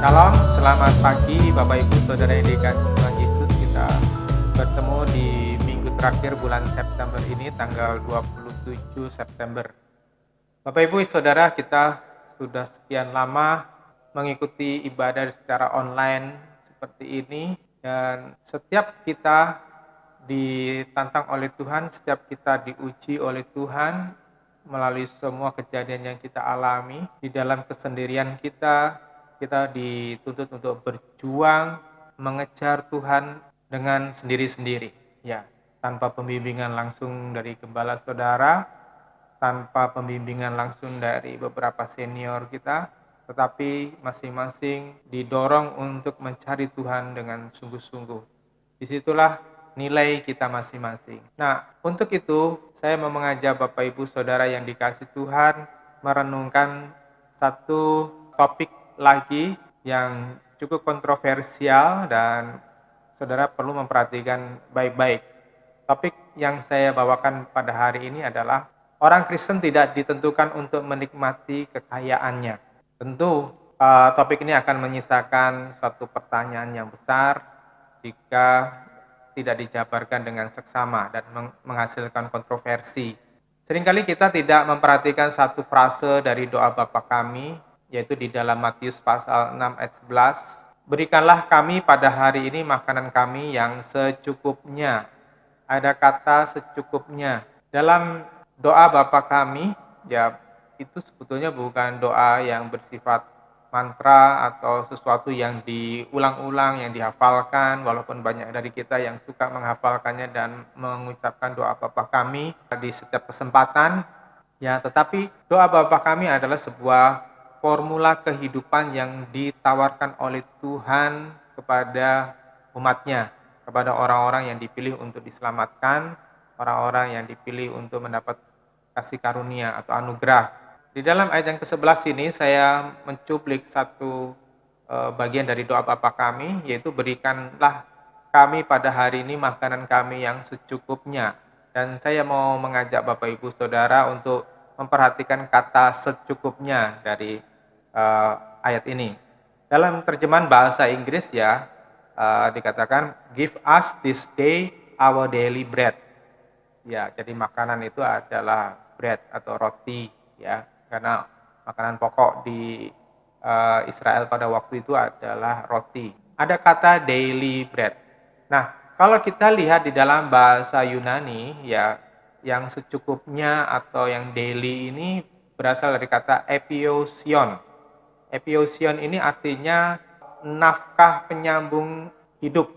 Salam, selamat pagi Bapak Ibu Saudara yang dikasihi Tuhan Yesus. Kita bertemu di minggu terakhir bulan September ini, tanggal 27 September. Bapak Ibu Saudara, kita sudah sekian lama mengikuti ibadah secara online seperti ini, dan setiap kita ditantang oleh Tuhan, setiap kita diuji oleh Tuhan melalui semua kejadian yang kita alami. Di dalam kesendirian kita dituntut untuk berjuang mengejar Tuhan dengan sendiri-sendiri, ya, tanpa pembimbingan langsung dari gembala saudara, tanpa pembimbingan langsung dari beberapa senior kita, tetapi masing-masing didorong untuk mencari Tuhan dengan sungguh-sungguh. Disitulah nilai kita masing-masing. Nah, untuk itu saya mau mengajak Bapak Ibu Saudara yang dikasihi Tuhan merenungkan satu topik lagi yang cukup kontroversial dan saudara perlu memperhatikan baik-baik. Topik yang saya bawakan pada hari ini adalah orang Kristen tidak ditentukan untuk menikmati kekayaannya. Tentu topik ini akan menyisakan suatu pertanyaan yang besar jika tidak dijabarkan dengan seksama dan menghasilkan kontroversi. Seringkali kita tidak memperhatikan satu frase dari doa Bapa kami, yaitu di dalam Matius pasal 6 ayat 11. Berikanlah kami pada hari ini makanan kami yang secukupnya. Ada kata secukupnya. Dalam doa Bapa kami, ya itu sebetulnya bukan doa yang bersifat mantra atau sesuatu yang diulang-ulang, yang dihafalkan, walaupun banyak dari kita yang suka menghafalkannya dan mengucapkan doa Bapa kami di setiap kesempatan, ya, tetapi doa Bapa kami adalah sebuah formula kehidupan yang ditawarkan oleh Tuhan kepada umatnya, kepada orang-orang yang dipilih untuk diselamatkan, orang-orang yang dipilih untuk mendapat kasih karunia atau anugerah. Di dalam ayat yang ke-11 ini saya mencuplik satu bagian dari doa Bapa kami, yaitu berikanlah kami pada hari ini makanan kami yang secukupnya. Dan saya mau mengajak Bapak Ibu Saudara untuk memperhatikan kata secukupnya dari ayat ini. Dalam terjemahan bahasa Inggris ya, dikatakan give us this day our daily bread. Ya, jadi makanan itu adalah bread atau roti, ya, karena makanan pokok di Israel pada waktu itu adalah roti. Ada kata daily bread. Nah, kalau kita lihat di dalam bahasa Yunani, ya, yang secukupnya atau yang daily ini berasal dari kata epiosion. Epiosion ini artinya nafkah penyambung hidup,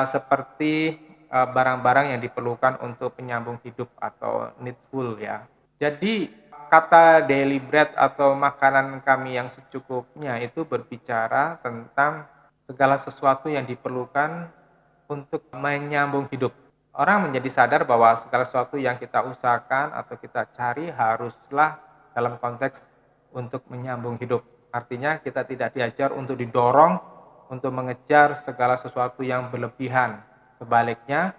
seperti barang-barang yang diperlukan untuk penyambung hidup atau needful, ya. Jadi kata daily bread atau makanan kami yang secukupnya itu berbicara tentang segala sesuatu yang diperlukan untuk menyambung hidup. Orang menjadi sadar bahwa segala sesuatu yang kita usahakan atau kita cari haruslah dalam konteks untuk menyambung hidup. Artinya kita tidak diajar untuk didorong untuk mengejar segala sesuatu yang berlebihan. Sebaliknya,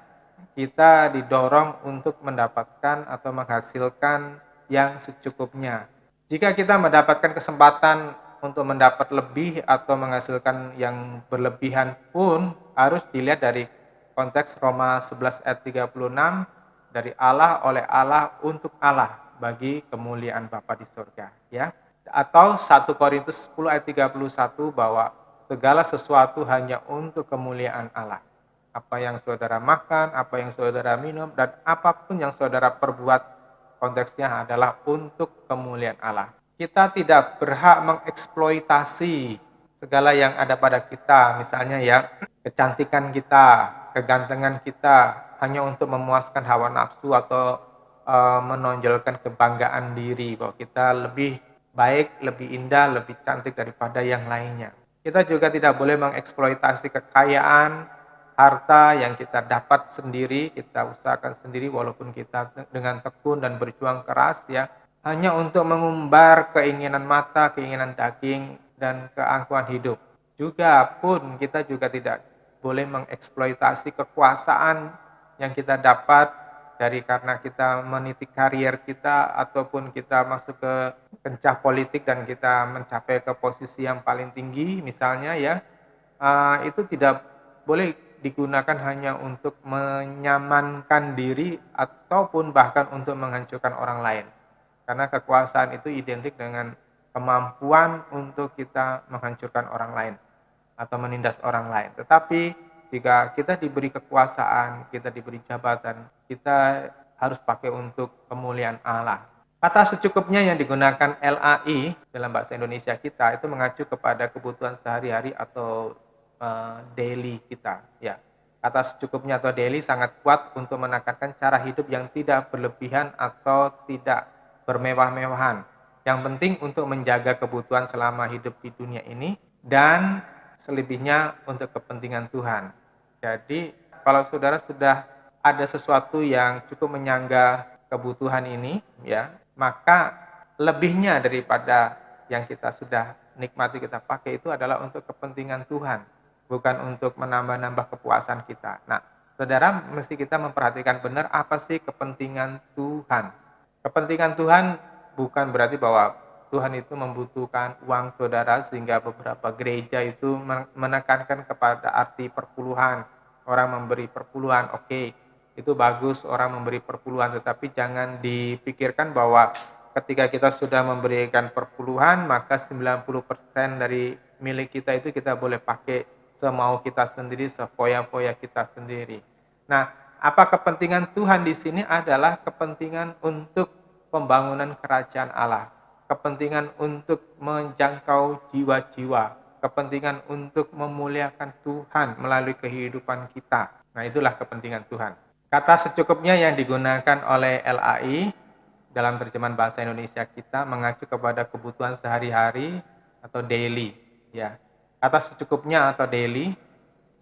kita didorong untuk mendapatkan atau menghasilkan yang secukupnya. Jika kita mendapatkan kesempatan untuk mendapat lebih atau menghasilkan yang berlebihan pun harus dilihat dari konteks Roma 11 ayat 36, dari Allah, oleh Allah, untuk Allah, bagi kemuliaan Bapa di surga, ya. Atau 1 Korintus 10 ayat 31 bahwa segala sesuatu hanya untuk kemuliaan Allah. Apa yang saudara makan, apa yang saudara minum, dan apapun yang saudara perbuat, konteksnya adalah untuk kemuliaan Allah. Kita tidak berhak mengeksploitasi segala yang ada pada kita, misalnya ya, kecantikan kita, kegantengan kita, hanya untuk memuaskan hawa nafsu atau menonjolkan kebanggaan diri bahwa kita lebih baik, lebih indah, lebih cantik daripada yang lainnya. Kita juga tidak boleh mengeksploitasi kekayaan, harta yang kita dapat sendiri, kita usahakan sendiri walaupun kita dengan tekun dan berjuang keras, ya, hanya untuk mengumbar keinginan mata, keinginan daging, dan keangkuhan hidup. Juga pun kita juga tidak boleh mengeksploitasi kekuasaan yang kita dapat dari karena kita meniti karier kita ataupun kita masuk ke kencah politik dan kita mencapai ke posisi yang paling tinggi misalnya ya, itu tidak boleh digunakan hanya untuk menyamankan diri ataupun bahkan untuk menghancurkan orang lain. Karena kekuasaan itu identik dengan kemampuan untuk kita menghancurkan orang lain atau menindas orang lain. Tetapi jika kita diberi kekuasaan, kita diberi jabatan, kita harus pakai untuk kemuliaan Allah. Kata secukupnya yang digunakan LAI dalam bahasa Indonesia kita itu mengacu kepada kebutuhan sehari-hari atau daily kita. Ya, kata secukupnya atau daily sangat kuat untuk menekankan cara hidup yang tidak berlebihan atau tidak bermewah-mewahan. Yang penting untuk menjaga kebutuhan selama hidup di dunia ini dan selebihnya untuk kepentingan Tuhan. Jadi kalau saudara sudah ada sesuatu yang cukup menyangga kebutuhan ini, ya, maka lebihnya daripada yang kita sudah nikmati kita pakai itu adalah untuk kepentingan Tuhan, bukan untuk menambah-nambah kepuasan kita. Nah, saudara mesti kita memperhatikan benar apa sih kepentingan Tuhan. Kepentingan Tuhan bukan berarti bahwa Tuhan itu membutuhkan uang saudara sehingga beberapa gereja itu menekankan kepada arti perpuluhan. Orang memberi perpuluhan, oke, itu bagus orang memberi perpuluhan, tetapi jangan dipikirkan bahwa ketika kita sudah memberikan perpuluhan, maka 90% dari milik kita itu kita boleh pakai semau kita sendiri, sefoya-foya kita sendiri. Nah, apa kepentingan Tuhan di sini adalah kepentingan untuk pembangunan kerajaan Allah, kepentingan untuk menjangkau jiwa-jiwa, kepentingan untuk memuliakan Tuhan melalui kehidupan kita. Nah, itulah kepentingan Tuhan. Kata secukupnya yang digunakan oleh LAI dalam terjemahan bahasa Indonesia kita mengacu kepada kebutuhan sehari-hari atau daily. Ya, kata secukupnya atau daily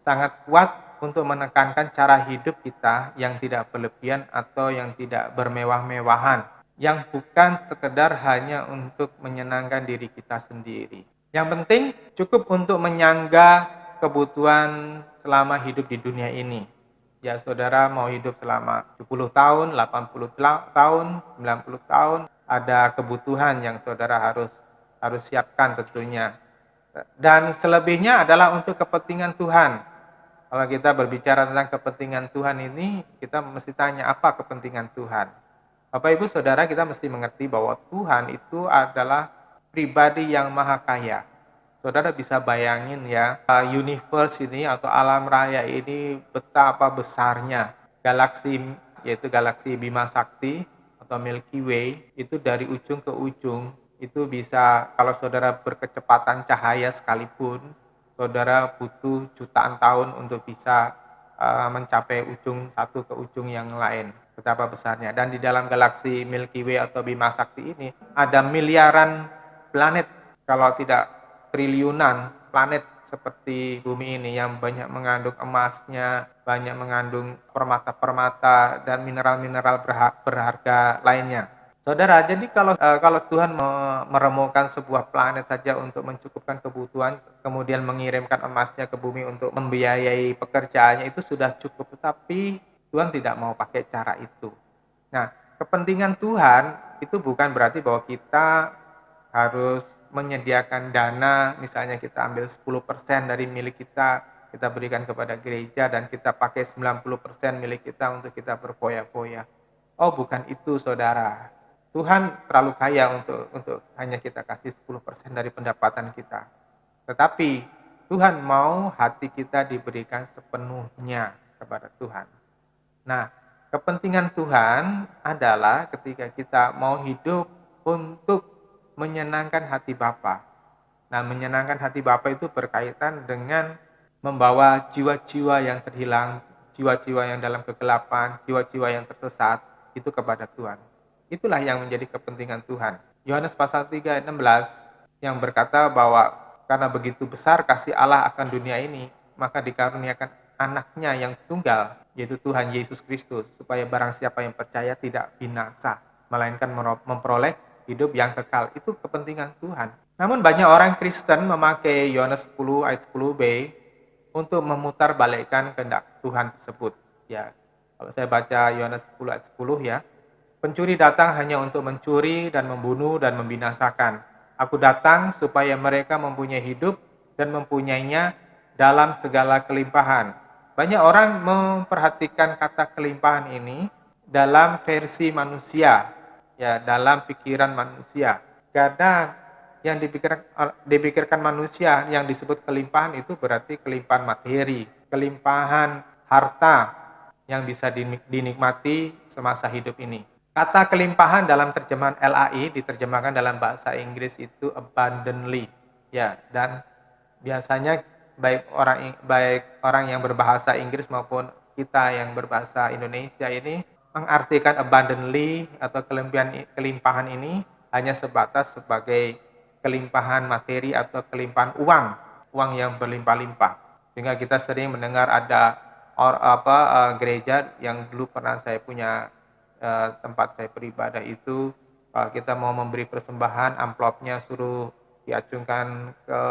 sangat kuat untuk menekankan cara hidup kita yang tidak berlebihan atau yang tidak bermewah-mewahan, yang bukan sekedar hanya untuk menyenangkan diri kita sendiri. Yang penting cukup untuk menyangga kebutuhan selama hidup di dunia ini. Ya, saudara mau hidup selama 70 tahun, 80 tahun, 90 tahun, ada kebutuhan yang saudara harus siapkan tentunya. Dan selebihnya adalah untuk kepentingan Tuhan. Kalau kita berbicara tentang kepentingan Tuhan ini, kita mesti tanya apa kepentingan Tuhan. Bapak Ibu Saudara, kita mesti mengerti bahwa Tuhan itu adalah pribadi yang maha kaya. Saudara bisa bayangin ya, universe ini atau alam raya ini betapa besarnya. Galaksi, yaitu galaksi Bima Sakti atau Milky Way, itu dari ujung ke ujung, itu bisa, kalau saudara berkecepatan cahaya sekalipun, saudara butuh jutaan tahun untuk bisa mencapai ujung satu ke ujung yang lain. Betapa besarnya. Dan di dalam galaksi Milky Way atau Bima Sakti ini ada miliaran planet, kalau tidak triliunan planet seperti bumi ini yang banyak mengandung emasnya, banyak mengandung permata-permata dan mineral-mineral berharga lainnya. Saudara, jadi kalau Tuhan meremukkan sebuah planet saja untuk mencukupkan kebutuhan, kemudian mengirimkan emasnya ke bumi untuk membiayai pekerjaannya, itu sudah cukup. Tetapi Tuhan tidak mau pakai cara itu. Nah, kepentingan Tuhan itu bukan berarti bahwa kita harus menyediakan dana, misalnya kita ambil 10% dari milik kita berikan kepada gereja dan kita pakai 90% milik kita untuk kita berfoya-foya. Oh, bukan itu, saudara. Tuhan terlalu kaya untuk hanya kita kasih 10% dari pendapatan kita. Tetapi Tuhan mau hati kita diberikan sepenuhnya kepada Tuhan. Nah, kepentingan Tuhan adalah ketika kita mau hidup untuk menyenangkan hati Bapa. Nah, menyenangkan hati Bapa itu berkaitan dengan membawa jiwa-jiwa yang terhilang, jiwa-jiwa yang dalam kegelapan, jiwa-jiwa yang tersesat, itu kepada Tuhan. Itulah yang menjadi kepentingan Tuhan. Yohanes pasal 3 ayat 16 yang berkata bahwa karena begitu besar kasih Allah akan dunia ini, maka dikaruniakan anaknya yang tunggal, yaitu Tuhan Yesus Kristus, supaya barang siapa yang percaya tidak binasa, melainkan memperoleh hidup yang kekal. Itu kepentingan Tuhan. Namun banyak orang Kristen memakai Yohanes 10 ayat 10b untuk memutarbalikkan kehendak Tuhan tersebut. Ya, Kalau saya baca Yohanes 10 ayat 10 ya. Pencuri datang hanya untuk mencuri dan membunuh dan membinasakan. Aku datang supaya mereka mempunyai hidup dan mempunyainya dalam segala kelimpahan. Banyak orang memperhatikan kata kelimpahan ini dalam versi manusia, ya, dalam pikiran manusia. Kadang yang dipikirkan manusia yang disebut kelimpahan itu berarti kelimpahan materi, kelimpahan harta yang bisa dinikmati semasa hidup ini. Kata kelimpahan dalam terjemahan LAI diterjemahkan dalam bahasa Inggris itu abundantly, ya, dan biasanya baik orang yang berbahasa Inggris maupun kita yang berbahasa Indonesia ini mengartikan abundantly atau kelimpahan ini hanya sebatas sebagai kelimpahan materi atau kelimpahan uang yang berlimpah-limpah. Sehingga kita sering mendengar ada gereja yang dulu pernah saya punya tempat saya beribadah itu, kalau kita mau memberi persembahan, amplopnya suruh diacungkan ke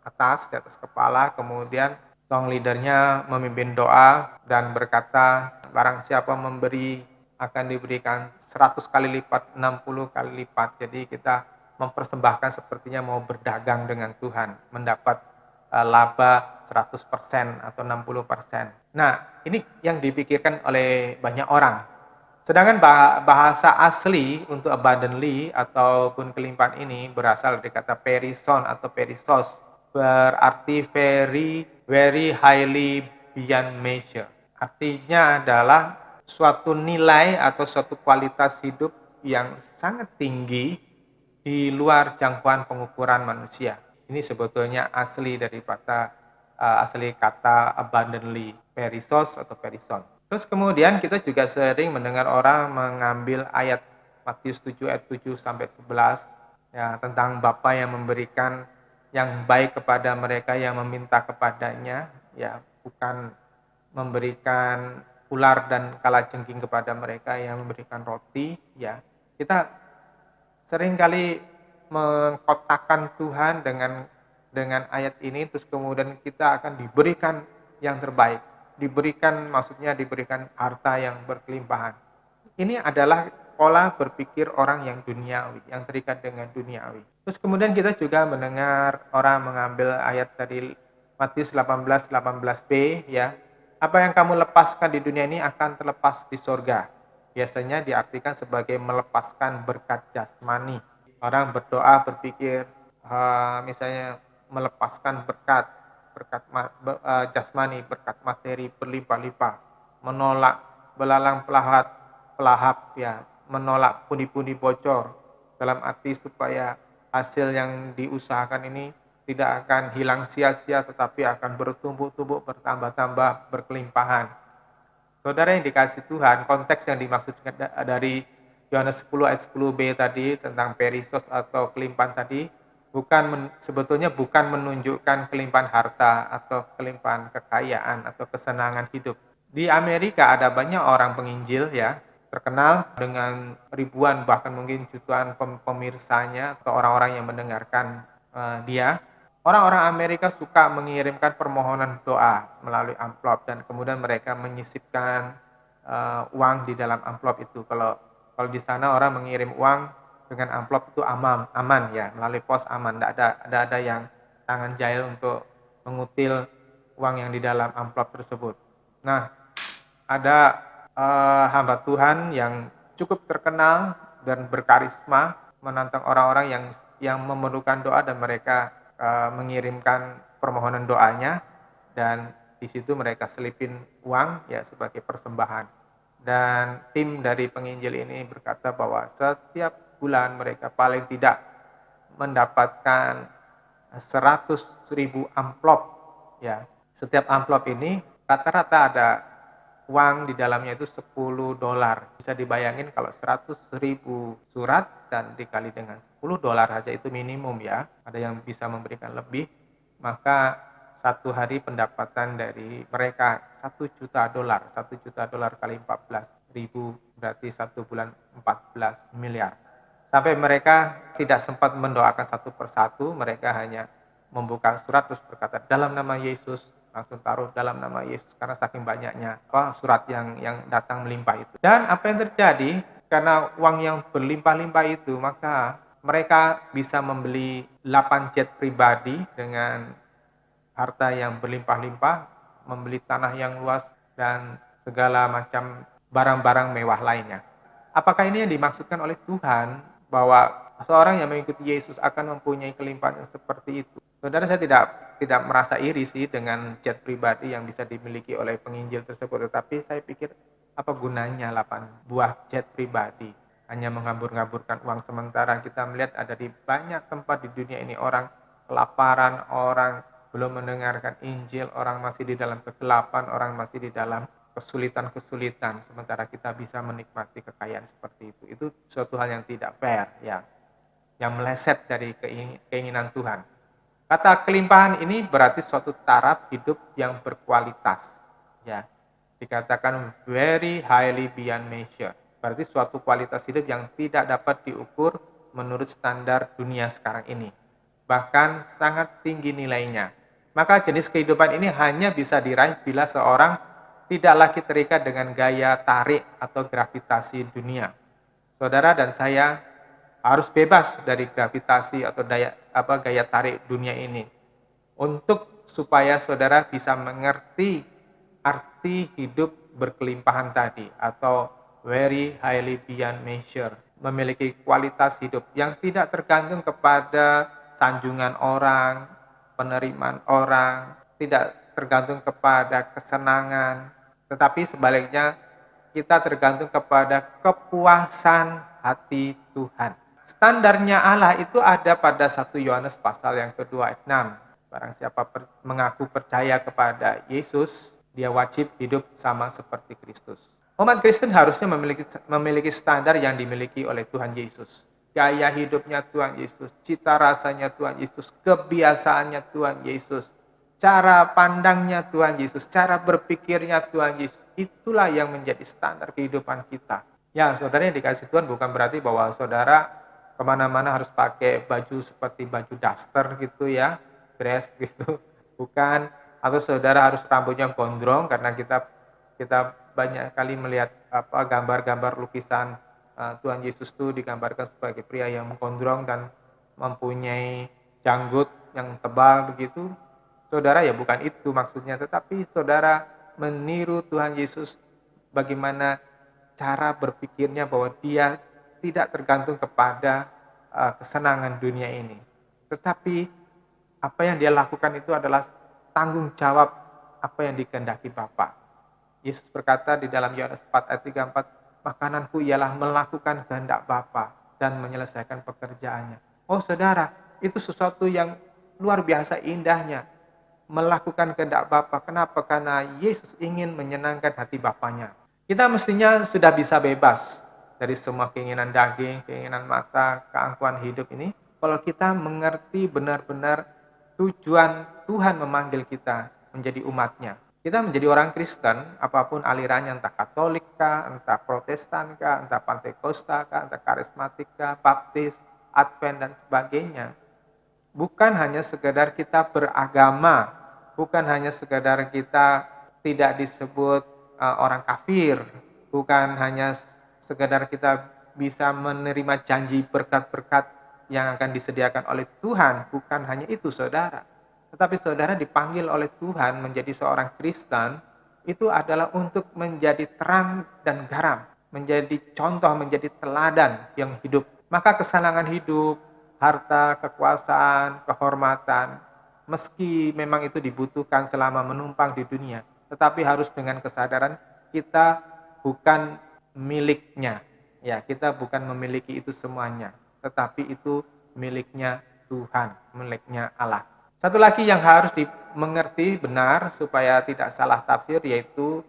atas, di atas kepala, kemudian song leadernya memimpin doa dan berkata, barang siapa memberi akan diberikan 100 kali lipat, 60 kali lipat. Jadi kita mempersembahkan sepertinya mau berdagang dengan Tuhan, mendapat laba 100% atau 60%. Nah, ini yang dipikirkan oleh banyak orang. Sedangkan bahasa asli untuk abundantly ataupun kelimpahan ini berasal dari kata perison atau perisos, berarti very very highly beyond measure. Artinya adalah suatu nilai atau suatu kualitas hidup yang sangat tinggi di luar jangkauan pengukuran manusia. Ini sebetulnya asli daripada asli kata abundantly, perisos atau perison. Terus kemudian kita juga sering mendengar orang mengambil ayat Matius 7 ayat 7 sampai 11 ya, tentang Bapa yang memberikan yang baik kepada mereka yang meminta kepadanya, ya, bukan memberikan ular dan kalajengking kepada mereka yang memberikan roti, ya. Kita seringkali mengkotakkan Tuhan dengan ayat ini, terus kemudian kita akan diberikan yang terbaik. Maksudnya diberikan harta yang berkelimpahan. Ini adalah pola berpikir orang yang duniawi, yang terikat dengan duniawi. Terus kemudian kita juga mendengar orang mengambil ayat dari Matius 18:18b, ya. Apa yang kamu lepaskan di dunia ini akan terlepas di sorga. Biasanya diartikan sebagai melepaskan berkat jasmani. Orang berdoa berpikir misalnya melepaskan berkat jasmani, berkat materi berlimpah-limpah, menolak belalang pelahap, ya, menolak pundi-pundi bocor, dalam arti supaya hasil yang diusahakan ini tidak akan hilang sia-sia tetapi akan bertumbuh-tumbuh, bertambah-tambah, berkelimpahan. Saudara yang dikasih Tuhan, konteks yang dimaksudkan dari Yohanes 10 ayat 10b tadi tentang perisos atau kelimpahan tadi sebetulnya bukan menunjukkan kelimpahan harta atau kelimpahan kekayaan atau kesenangan hidup. Di Amerika ada banyak orang penginjil, ya, terkenal dengan ribuan bahkan mungkin jutaan pemirsanya atau orang-orang yang mendengarkan dia. Orang-orang Amerika suka mengirimkan permohonan doa melalui amplop dan kemudian mereka menyisipkan uang di dalam amplop itu. Kalau di sana orang mengirim uang dengan amplop itu aman, ya, melalui pos aman. Tidak ada yang tangan jahil untuk mengutil uang yang di dalam amplop tersebut. Nah, ada hamba Tuhan yang cukup terkenal dan berkarisma menantang orang-orang yang memerlukan doa dan mereka mengirimkan permohonan doanya dan di situ mereka selipin uang, ya, sebagai persembahan. Dan tim dari penginjil ini berkata bahwa setiap bulan mereka paling tidak mendapatkan 100.000 amplop, ya. Setiap amplop ini rata-rata ada uang di dalamnya itu $10. Bisa dibayangin kalau 100.000 surat dan dikali dengan $10 saja itu minimum, ya. Ada yang bisa memberikan lebih, maka satu hari pendapatan dari mereka $1 juta. $1 juta kali 14.000 berarti satu bulan 14 miliar. Sampai mereka tidak sempat mendoakan satu persatu, mereka hanya membuka surat terus berkata, dalam nama Yesus langsung taruh dalam nama Yesus karena saking banyaknya surat yang datang melimpah itu. Dan apa yang terjadi karena uang yang berlimpah-limpah itu, maka mereka bisa membeli 8 jet pribadi dengan harta yang berlimpah-limpah, membeli tanah yang luas dan segala macam barang-barang mewah lainnya. Apakah ini yang dimaksudkan oleh Tuhan bahwa seorang yang mengikuti Yesus akan mempunyai kelimpahan yang seperti itu? Saudara, saya tidak merasa iri sih dengan jet pribadi yang bisa dimiliki oleh penginjil tersebut, tetapi saya pikir apa gunanya 8 buah jet pribadi? Hanya menghambur-hamburkan uang sementara. Kita melihat ada di banyak tempat di dunia ini orang kelaparan, orang belum mendengarkan Injil, orang masih di dalam kegelapan, orang masih di dalam kesulitan-kesulitan, sementara kita bisa menikmati kekayaan seperti itu. Itu suatu hal yang tidak fair, ya, yang meleset dari keinginan Tuhan. Kata kelimpahan ini berarti suatu taraf hidup yang berkualitas, ya. Dikatakan very highly beyond measure. Berarti suatu kualitas hidup yang tidak dapat diukur menurut standar dunia sekarang ini. Bahkan sangat tinggi nilainya. Maka jenis kehidupan ini hanya bisa diraih bila seorang tidak lagi terikat dengan gaya tarik atau gravitasi dunia. Saudara dan saya harus bebas dari gravitasi atau gaya tarik dunia ini. Untuk supaya saudara bisa mengerti arti hidup berkelimpahan tadi atau very highly beyond measure. Memiliki kualitas hidup yang tidak tergantung kepada sanjungan orang, penerimaan orang, tidak tergantung kepada kesenangan, tetapi sebaliknya kita tergantung kepada kepuasan hati Tuhan. Standarnya Allah itu ada pada 1 Yohanes pasal yang kedua ayat 6. Barang siapa mengaku percaya kepada Yesus, dia wajib hidup sama seperti Kristus. Umat Kristen harusnya memiliki standar yang dimiliki oleh Tuhan Yesus. Gaya hidupnya Tuhan Yesus, cita rasanya Tuhan Yesus, kebiasaannya Tuhan Yesus, cara pandangnya Tuhan Yesus, cara berpikirnya Tuhan Yesus. Itulah yang menjadi standar kehidupan kita. Ya, saudara yang dikasih Tuhan bukan berarti bahwa saudara kemana-mana harus pakai baju seperti baju daster gitu ya, dress gitu, bukan. Atau saudara harus rambutnya gondrong karena kita banyak kali melihat gambar-gambar lukisan Tuhan Yesus itu digambarkan sebagai pria yang menggondrong dan mempunyai janggut yang tebal begitu. Saudara, ya bukan itu maksudnya, tetapi saudara meniru Tuhan Yesus bagaimana cara berpikirnya bahwa dia tidak tergantung kepada kesenangan dunia ini. Tetapi apa yang dia lakukan itu adalah tanggung jawab apa yang dikehendaki Bapa. Yesus berkata di dalam Yohanes 4 ayat 34, makananku ialah melakukan kehendak Bapa dan menyelesaikan pekerjaannya. Oh saudara, itu sesuatu yang luar biasa indahnya. Melakukan kehendak Bapa. Kenapa? Karena Yesus ingin menyenangkan hati Bapanya. Kita mestinya sudah bisa bebas dari semua keinginan daging, keinginan mata, keangkuhan hidup ini. Kalau kita mengerti benar-benar tujuan Tuhan memanggil kita menjadi umatnya. Kita menjadi orang Kristen, apapun alirannya, entah Katolik kah, entah Protestan kah, entah Pantekosta kah, entah Karismatik kah, Baptis, Advent dan sebagainya. Bukan hanya sekedar kita beragama, bukan hanya sekedar kita tidak disebut orang kafir, bukan hanya sekedar kita bisa menerima janji berkat-berkat yang akan disediakan oleh Tuhan, bukan hanya itu saudara. Tetapi saudara dipanggil oleh Tuhan menjadi seorang Kristen, itu adalah untuk menjadi terang dan garam, menjadi contoh, menjadi teladan yang hidup. Maka kesenangan hidup, harta, kekuasaan, kehormatan, meski memang itu dibutuhkan selama menumpang di dunia, tetapi harus dengan kesadaran kita bukan miliknya. Ya, kita bukan memiliki itu semuanya, tetapi itu miliknya Tuhan, miliknya Allah. Satu lagi yang harus dimengerti benar supaya tidak salah tafsir, yaitu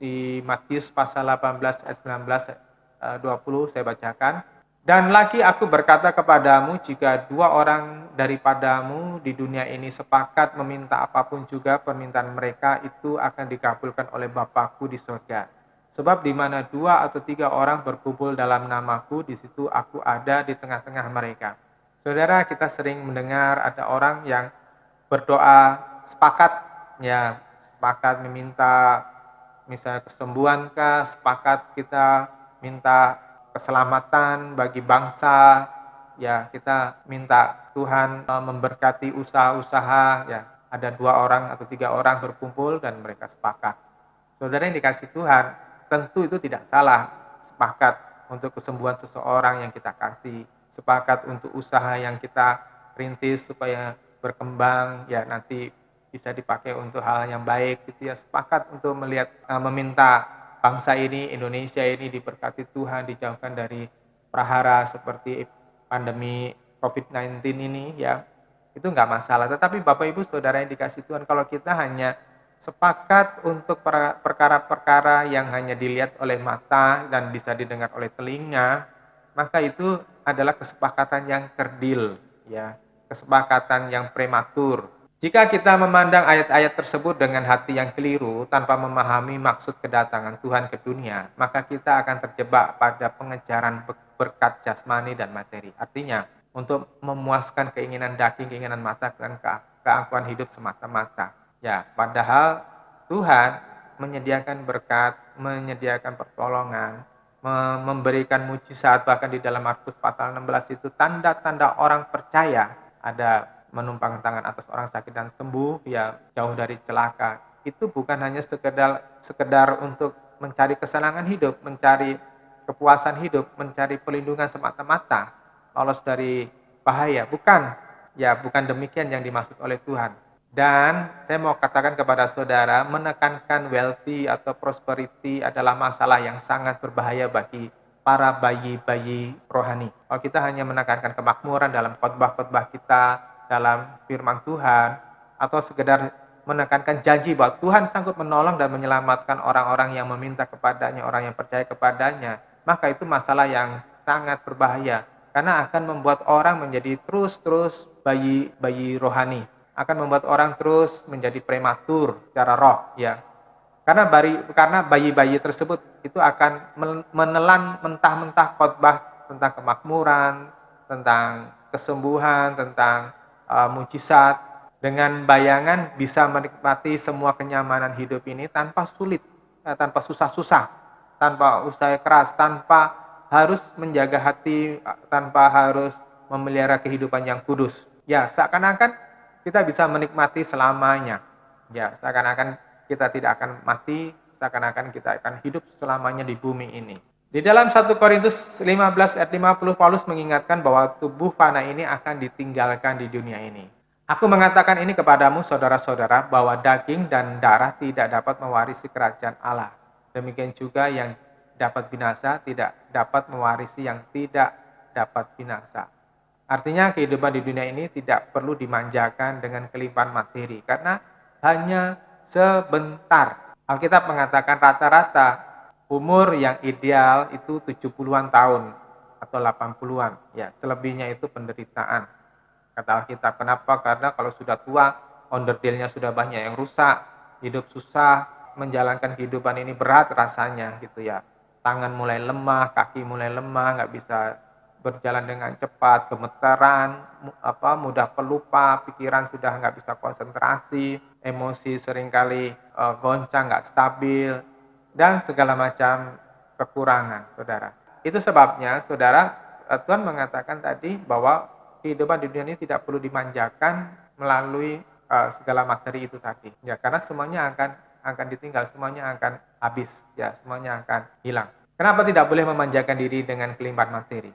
di Matius pasal 18 ayat 19 20 saya bacakan. Dan lagi aku berkata kepadamu, jika 2 orang daripadamu di dunia ini sepakat meminta apapun juga permintaan mereka, itu akan dikabulkan oleh Bapa-Ku di surga. Sebab di mana 2 atau 3 orang berkumpul dalam namaku, di situ aku ada di tengah-tengah mereka. Saudara, kita sering mendengar ada orang yang berdoa sepakat, ya sepakat meminta misalnya kesembuhan kah, sepakat kita minta keselamatan bagi bangsa, ya kita minta Tuhan memberkati usaha-usaha, ya ada 2 orang atau 3 orang berkumpul dan mereka sepakat. Saudara yang dikasih Tuhan, tentu itu tidak salah sepakat untuk kesembuhan seseorang yang kita kasih, sepakat untuk usaha yang kita rintis supaya berkembang, ya nanti bisa dipakai untuk hal yang baik gitu ya. Sepakat untuk meminta bangsa ini, Indonesia ini diberkati Tuhan, dijauhkan dari prahara seperti pandemi COVID-19 ini ya. Itu enggak masalah. Tetapi Bapak Ibu Saudara yang dikasih Tuhan, kalau kita hanya sepakat untuk perkara-perkara yang hanya dilihat oleh mata dan bisa didengar oleh telinga, maka itu adalah kesepakatan yang kerdil, ya, kesepakatan yang prematur. Jika kita memandang ayat-ayat tersebut dengan hati yang keliru tanpa memahami maksud kedatangan Tuhan ke dunia, maka kita akan terjebak pada pengejaran berkat jasmani dan materi. Artinya, untuk memuaskan keinginan daging, keinginan mata, dan keangkuhan hidup semata-mata. Ya, padahal Tuhan menyediakan berkat, menyediakan pertolongan, memberikan mujizat, bahkan di dalam Markus pasal 16 itu tanda-tanda orang percaya, ada menumpang tangan atas orang sakit dan sembuh, ya jauh dari celaka. Itu bukan hanya sekedar untuk mencari kesenangan hidup, mencari kepuasan hidup, mencari perlindungan semata-mata, lolos dari bahaya. Bukan demikian yang dimaksud oleh Tuhan. Dan saya mau katakan kepada saudara, menekankan wealthy atau prosperity adalah masalah yang sangat berbahaya bagi para bayi-bayi rohani. Kalau kita hanya menekankan kemakmuran dalam khotbah-khotbah kita, dalam firman Tuhan, atau sekedar menekankan janji bahwa Tuhan sanggup menolong dan menyelamatkan orang-orang yang meminta kepadanya, orang yang percaya kepadanya, maka itu masalah yang sangat berbahaya. Karena akan membuat orang menjadi terus bayi rohani, akan membuat orang terus menjadi prematur secara roh, ya. Karena bayi-bayi tersebut itu akan menelan mentah-mentah khotbah tentang kemakmuran, tentang kesembuhan, tentang mujizat, dengan bayangan bisa menikmati semua kenyamanan hidup ini tanpa sulit, tanpa susah-susah, tanpa usaha keras, tanpa harus menjaga hati, tanpa harus memelihara kehidupan yang kudus. Ya, seakan-akan kita bisa menikmati selamanya. Ya, seakan-akan kita tidak akan mati, seakan-akan kita akan hidup selamanya di bumi ini. Di dalam 1 Korintus 15 ayat 50, Paulus mengingatkan bahwa tubuh fana ini akan ditinggalkan di dunia ini. Aku mengatakan ini kepadamu saudara-saudara, bahwa daging dan darah tidak dapat mewarisi kerajaan Allah. Demikian juga yang dapat binasa tidak dapat mewarisi yang tidak dapat binasa. Artinya kehidupan di dunia ini tidak perlu dimanjakan dengan kelimpahan materi, karena hanya sebentar. Alkitab mengatakan rata-rata umur yang ideal itu 70-an tahun atau 80-an. Ya, selebihnya itu penderitaan. Kata Alkitab, kenapa? Karena kalau sudah tua, onderdilnya sudah banyak yang rusak, hidup susah, menjalankan kehidupan ini berat rasanya gitu ya. Tangan mulai lemah, kaki mulai lemah, nggak bisa berjalan dengan cepat, gemeteran, mudah pelupa, pikiran sudah nggak bisa konsentrasi, emosi seringkali goncang, nggak stabil, dan segala macam kekurangan, saudara. Itu sebabnya, saudara, Tuhan mengatakan tadi bahwa kehidupan di dunia ini tidak perlu dimanjakan melalui segala materi itu tadi. Ya, karena semuanya akan ditinggal, semuanya akan habis, ya, semuanya akan hilang. Kenapa tidak boleh memanjakan diri dengan kelimpahan materi?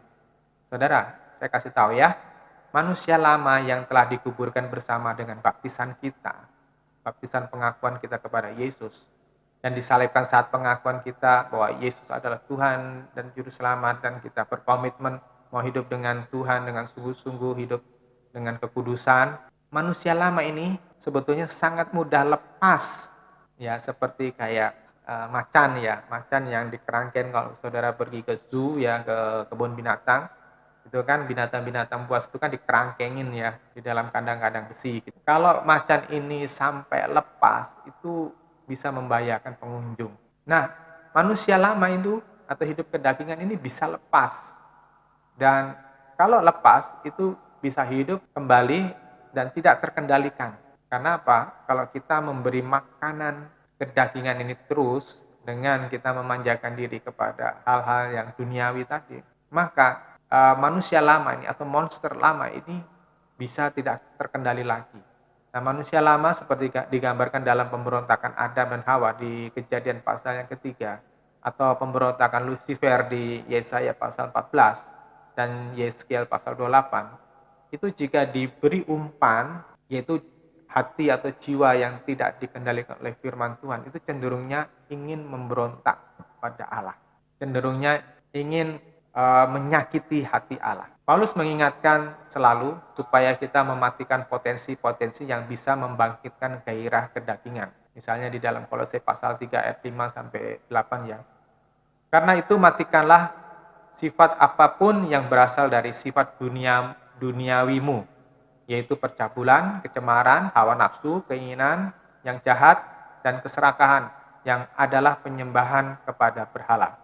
Saudara, saya kasih tahu ya, manusia lama yang telah dikuburkan bersama dengan baptisan kita, baptisan pengakuan kita kepada Yesus, dan disalibkan saat pengakuan kita bahwa Yesus adalah Tuhan dan Juru Selamat, dan kita berkomitmen mau hidup dengan Tuhan dengan sungguh-sungguh, hidup dengan kekudusan. Manusia lama ini sebetulnya sangat mudah lepas, ya, seperti kayak macan yang dikerangken. Kalau saudara pergi ke zoo, ya, ke kebun binatang, itu kan binatang-binatang buas itu kan dikerangkengin ya di dalam kandang-kandang besi gitu. Kalau macan ini sampai lepas, itu bisa membahayakan pengunjung. Nah, manusia lama itu atau hidup kedagingan ini bisa lepas. Dan kalau lepas itu bisa hidup kembali dan tidak terkendalikan. Karena apa? Kalau kita memberi makanan kedagingan ini terus dengan kita memanjakan diri kepada hal-hal yang duniawi tadi, maka manusia lama ini atau monster lama ini bisa tidak terkendali lagi. Nah, manusia lama seperti digambarkan dalam pemberontakan Adam dan Hawa di Kejadian pasal yang ketiga, atau pemberontakan Lucifer di Yesaya pasal 14 dan Yeskiel pasal 28, itu jika diberi umpan, yaitu hati atau jiwa yang tidak dikendalikan oleh firman Tuhan, itu cenderungnya ingin memberontak pada Allah. Cenderungnya ingin menyakiti hati Allah. Paulus mengingatkan selalu supaya kita mematikan potensi-potensi yang bisa membangkitkan gairah kedagingan. Misalnya di dalam Kolose pasal 3 ayat 5 sampai 8 ya. Karena itu matikanlah sifat apapun yang berasal dari sifat duniawimu, yaitu percabulan, kecemaran, hawa nafsu, keinginan yang jahat, dan keserakahan yang adalah penyembahan kepada berhala.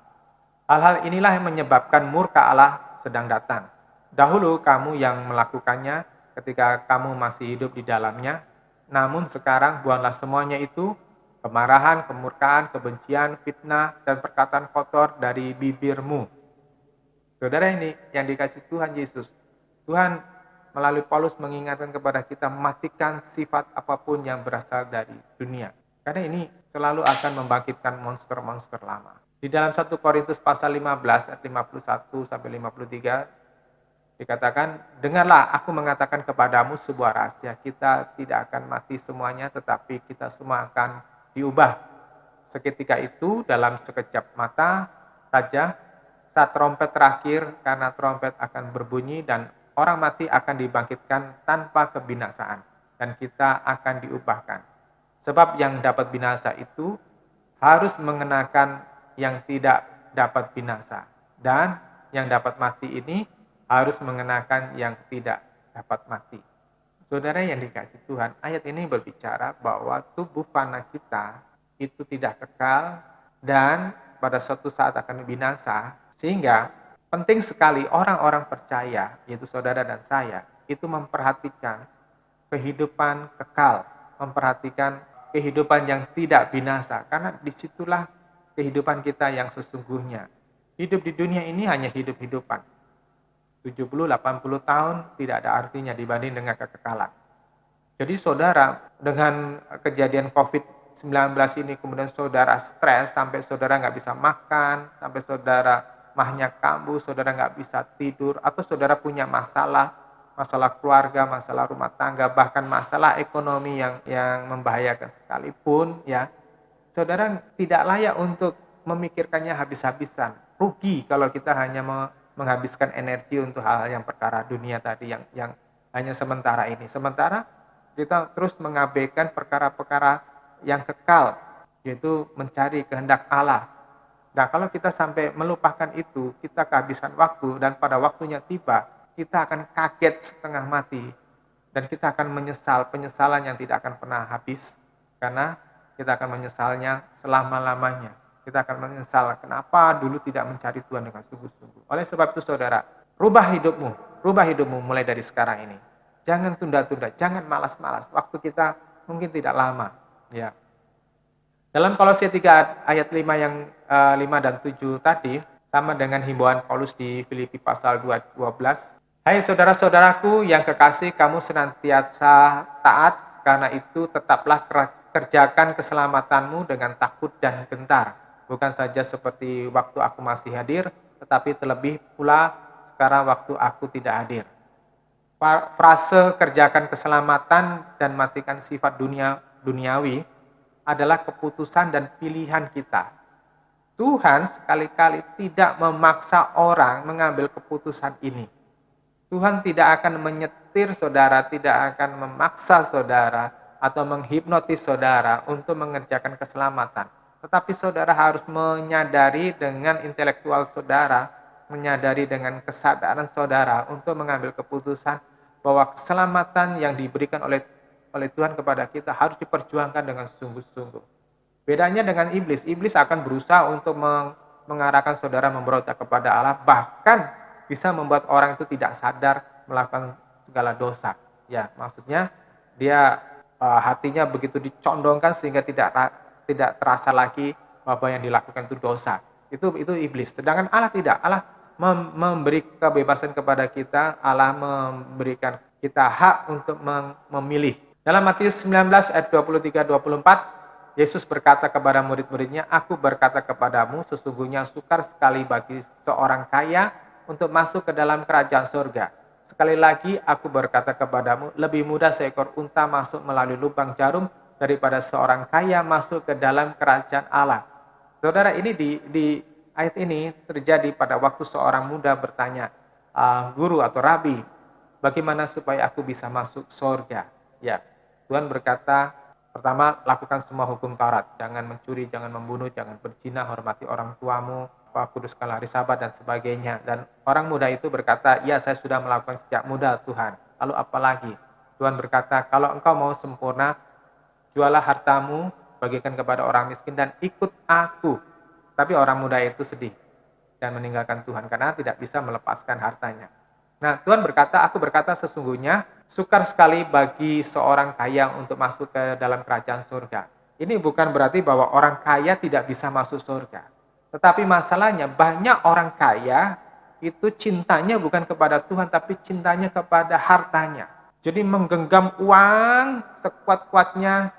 Hal-hal inilah yang menyebabkan murka Allah sedang datang. Dahulu kamu yang melakukannya ketika kamu masih hidup di dalamnya, namun sekarang buanglah semuanya itu, kemarahan, kemurkaan, kebencian, fitnah, dan perkataan kotor dari bibirmu. Saudara ini yang dikasih Tuhan Yesus, Tuhan melalui Paulus mengingatkan kepada kita matikan sifat apapun yang berasal dari dunia. Karena ini selalu akan membangkitkan monster-monster lama. Di dalam 1 Korintus pasal 15 ayat 51 sampai 53 dikatakan, dengarlah aku mengatakan kepadamu sebuah rahasia, kita tidak akan mati semuanya, tetapi kita semua akan diubah. Seketika itu dalam sekejap mata saja, saat trompet terakhir, karena trompet akan berbunyi dan orang mati akan dibangkitkan tanpa kebinasaan, dan kita akan diubahkan. Sebab yang dapat binasa itu harus mengenakan yang tidak dapat binasa, dan yang dapat mati ini harus mengenakan yang tidak dapat mati. Saudara yang dikasih Tuhan, ayat ini berbicara bahwa tubuh fana kita itu tidak kekal dan pada suatu saat akan binasa, sehingga penting sekali orang-orang percaya, yaitu saudara dan saya, itu memperhatikan kehidupan kekal, memperhatikan kehidupan yang tidak binasa, karena disitulah kehidupan kita yang sesungguhnya. Hidup di dunia ini hanya hidup-hidupan. 70-80 tahun tidak ada artinya dibanding dengan kekekalan. Jadi saudara, dengan kejadian COVID-19 ini kemudian saudara stres, sampai saudara nggak bisa makan, sampai saudara mahnya kambuh, saudara nggak bisa tidur, atau saudara punya masalah keluarga, masalah rumah tangga, bahkan masalah ekonomi yang membahayakan sekalipun, ya, saudara tidak layak untuk memikirkannya habis-habisan. Rugi kalau kita hanya menghabiskan energi untuk hal-hal yang perkara dunia tadi yang hanya sementara ini. Sementara kita terus mengabaikan perkara-perkara yang kekal, yaitu mencari kehendak Allah. Nah, kalau kita sampai melupakan itu, kita kehabisan waktu, dan pada waktunya tiba, kita akan kaget setengah mati, dan kita akan menyesal, penyesalan yang tidak akan pernah habis, karena kita akan menyesalnya selama-lamanya. Kita akan menyesal kenapa dulu tidak mencari Tuhan dengan sungguh-sungguh. Oleh sebab itu saudara, rubah hidupmu mulai dari sekarang ini. Jangan tunda-tunda, jangan malas-malas. Waktu kita mungkin tidak lama, ya. Dalam Kolose 3 ayat 5 yang 5 dan 7 tadi, sama dengan himbauan Paulus di Filipi pasal 12. Hai saudara-saudaraku yang kekasih, kamu senantiasa taat, karena itu tetaplah kerjakan keselamatanmu dengan takut dan gentar. Bukan saja seperti waktu aku masih hadir, tetapi terlebih pula sekarang waktu aku tidak hadir. Frase kerjakan keselamatan dan matikan sifat duniawi adalah keputusan dan pilihan kita. Tuhan sekali-kali tidak memaksa orang mengambil keputusan ini. Tuhan tidak akan menyetir saudara, tidak akan memaksa saudara atau menghipnotis saudara untuk mengerjakan keselamatan. Tetapi saudara harus menyadari dengan intelektual saudara, menyadari dengan kesadaran saudara untuk mengambil keputusan bahwa keselamatan yang diberikan oleh Tuhan kepada kita harus diperjuangkan dengan sungguh-sungguh. Bedanya dengan iblis, iblis akan berusaha untuk mengarahkan saudara memberontak kepada Allah, bahkan bisa membuat orang itu tidak sadar melakukan segala dosa. Ya, maksudnya dia hatinya begitu dicondongkan sehingga tidak terasa lagi bahwa yang dilakukan itu dosa. Itu iblis. Sedangkan Allah tidak. Allah memberi kebebasan kepada kita, Allah memberikan kita hak untuk memilih. Dalam Matius 19 ayat 23-24, Yesus berkata kepada murid-muridnya, "Aku berkata kepadamu, sesungguhnya sukar sekali bagi seorang kaya untuk masuk ke dalam kerajaan surga. Sekali lagi aku berkata kepadamu, lebih mudah seekor unta masuk melalui lubang jarum daripada seorang kaya masuk ke dalam kerajaan Allah." Saudara, ini di ayat ini terjadi pada waktu seorang muda bertanya, "Guru atau Rabi, bagaimana supaya aku bisa masuk surga?" Ya, Tuhan berkata, pertama, lakukan semua hukum Taurat. Jangan mencuri, jangan membunuh, jangan berzina, hormati orang tuamu, kuduskanlah hari Sabat, dan sebagainya. Dan orang muda itu berkata, "Ya, saya sudah melakukan sejak muda, Tuhan. Lalu apa lagi?" Tuhan berkata, "Kalau engkau mau sempurna, jualah hartamu, bagikan kepada orang miskin, dan ikut aku." Tapi orang muda itu sedih dan meninggalkan Tuhan karena tidak bisa melepaskan hartanya. Nah, Tuhan berkata, "Aku berkata sesungguhnya sukar sekali bagi seorang kaya untuk masuk ke dalam kerajaan surga." Ini bukan berarti bahwa orang kaya tidak bisa masuk surga. Tetapi masalahnya banyak orang kaya itu cintanya bukan kepada Tuhan, tapi cintanya kepada hartanya. Jadi menggenggam uang sekuat-kuatnya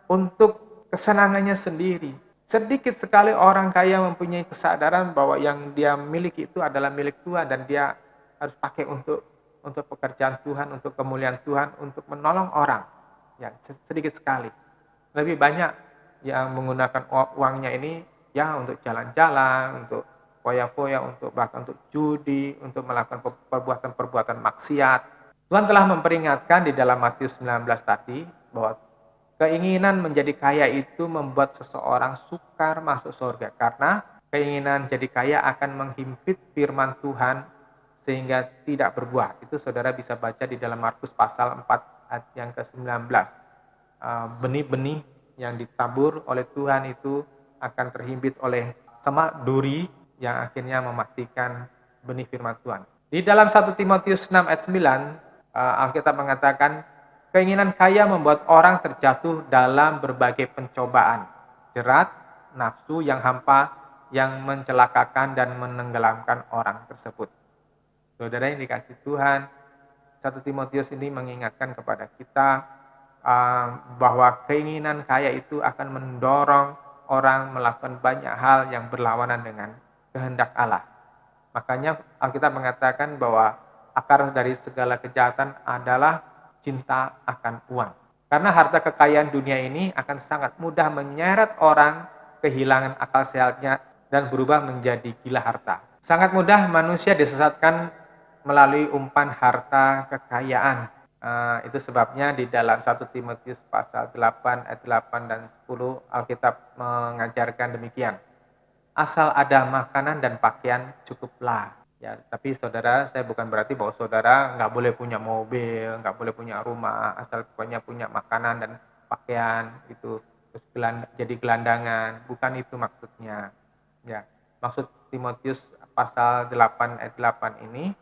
untuk kesenangannya sendiri. Sedikit sekali orang kaya mempunyai kesadaran bahwa yang dia miliki itu adalah milik Tuhan dan dia harus pakai untuk pekerjaan Tuhan, untuk kemuliaan Tuhan, untuk menolong orang. Ya, sedikit sekali. Lebih banyak yang menggunakan uangnya ini ya untuk jalan-jalan, untuk foya-foya, untuk bahkan untuk judi, untuk melakukan perbuatan-perbuatan maksiat. Tuhan telah memperingatkan di dalam Matius 19 tadi bahwa keinginan menjadi kaya itu membuat seseorang sukar masuk surga karena keinginan jadi kaya akan menghimpit firman Tuhan sehingga tidak berbuah. Itu saudara bisa baca di dalam Markus pasal 4 ayat yang ke-19. Benih-benih yang ditabur oleh Tuhan itu akan terhimpit oleh semak duri yang akhirnya mematikan benih firman Tuhan. Di dalam 1 Timotius 6 ayat 9, Alkitab mengatakan, keinginan kaya membuat orang terjatuh dalam berbagai pencobaan, jerat, nafsu yang hampa, yang mencelakakan dan menenggelamkan orang tersebut. Saudara yang dikasih Tuhan, 1 Timotius ini mengingatkan kepada kita bahwa keinginan kaya itu akan mendorong orang melakukan banyak hal yang berlawanan dengan kehendak Allah. Makanya Alkitab mengatakan bahwa akar dari segala kejahatan adalah cinta akan uang. Karena harta kekayaan dunia ini akan sangat mudah menyeret orang kehilangan akal sehatnya dan berubah menjadi gila harta. Sangat mudah manusia disesatkan melalui umpan harta kekayaan. Itu sebabnya di dalam 1 Timotius pasal 8 ayat 8 dan 10 Alkitab mengajarkan demikian. Asal ada makanan dan pakaian cukuplah. Ya, tapi saudara, saya bukan berarti bahwa saudara nggak boleh punya mobil, nggak boleh punya rumah, asal pokoknya punya makanan dan pakaian itu terus jadi gelandangan. Bukan itu maksudnya. Ya, maksud Timotius pasal 8 ayat 8 ini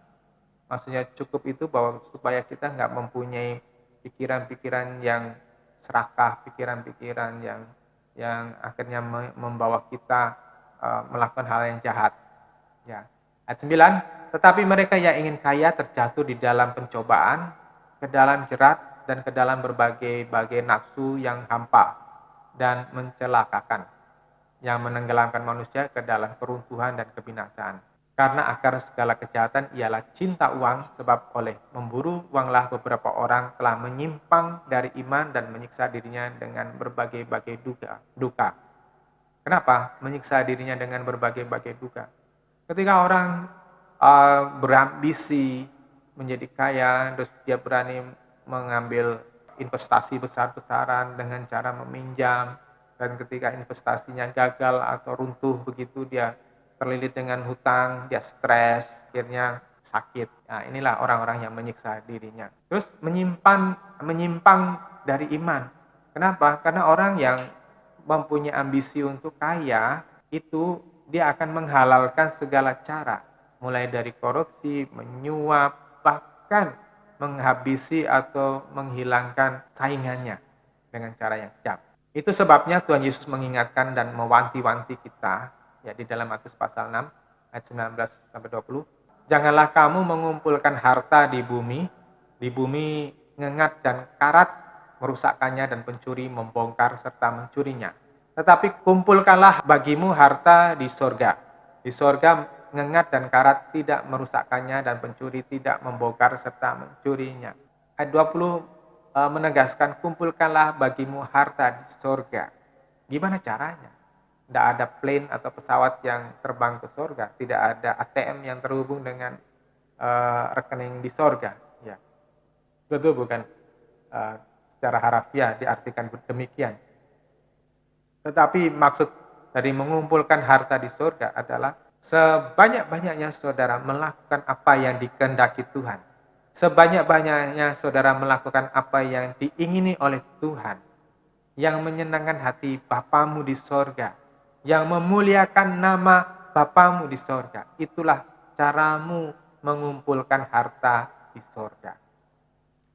maksudnya cukup itu bahwa supaya kita nggak mempunyai pikiran-pikiran yang serakah, pikiran-pikiran yang akhirnya membawa kita melakukan hal yang jahat. Ya. Ayat 9, tetapi mereka yang ingin kaya terjatuh di dalam pencobaan, ke dalam jerat, dan ke dalam berbagai nafsu yang hampa dan mencelakakan, yang menenggelamkan manusia ke dalam keruntuhan dan kebinasaan. Karena akar segala kejahatan ialah cinta uang, sebab oleh memburu uanglah beberapa orang telah menyimpang dari iman dan menyiksa dirinya dengan berbagai-bagai duka. Kenapa? Menyiksa dirinya dengan berbagai-bagai duka. Ketika orang berambisi menjadi kaya, terus dia berani mengambil investasi besar-besaran dengan cara meminjam, dan ketika investasinya gagal atau runtuh begitu, dia terlilit dengan hutang, dia stres, akhirnya sakit. Nah, inilah orang-orang yang menyiksa dirinya. Terus menyimpang dari iman. Kenapa? Karena orang yang mempunyai ambisi untuk kaya, itu dia akan menghalalkan segala cara. Mulai dari korupsi, menyuap, bahkan menghabisi atau menghilangkan saingannya. dengan cara yang kejam. Itu sebabnya Tuhan Yesus mengingatkan dan mewanti-wanti kita ya di dalam Matius pasal 6 ayat 19 sampai 20. Janganlah kamu mengumpulkan harta di bumi ngengat dan karat merusakkannya dan pencuri membongkar serta mencurinya. Tetapi kumpulkanlah bagimu harta di sorga. Di sorga ngengat dan karat tidak merusakkannya dan pencuri tidak membongkar serta mencurinya. Ayat 20 menegaskan kumpulkanlah bagimu harta di sorga. Gimana caranya? Tidak ada plane atau pesawat yang terbang ke sorga. Tidak ada ATM yang terhubung dengan rekening di sorga. Ya, itu bukan secara harafiah diartikan demikian. Tetapi maksud dari mengumpulkan harta di sorga adalah sebanyak-banyaknya saudara melakukan apa yang dikehendaki Tuhan. Sebanyak-banyaknya saudara melakukan apa yang diingini oleh Tuhan. Yang menyenangkan hati Bapamu di sorga. Yang memuliakan nama Bapamu di sorga. Itulah caramu mengumpulkan harta di sorga.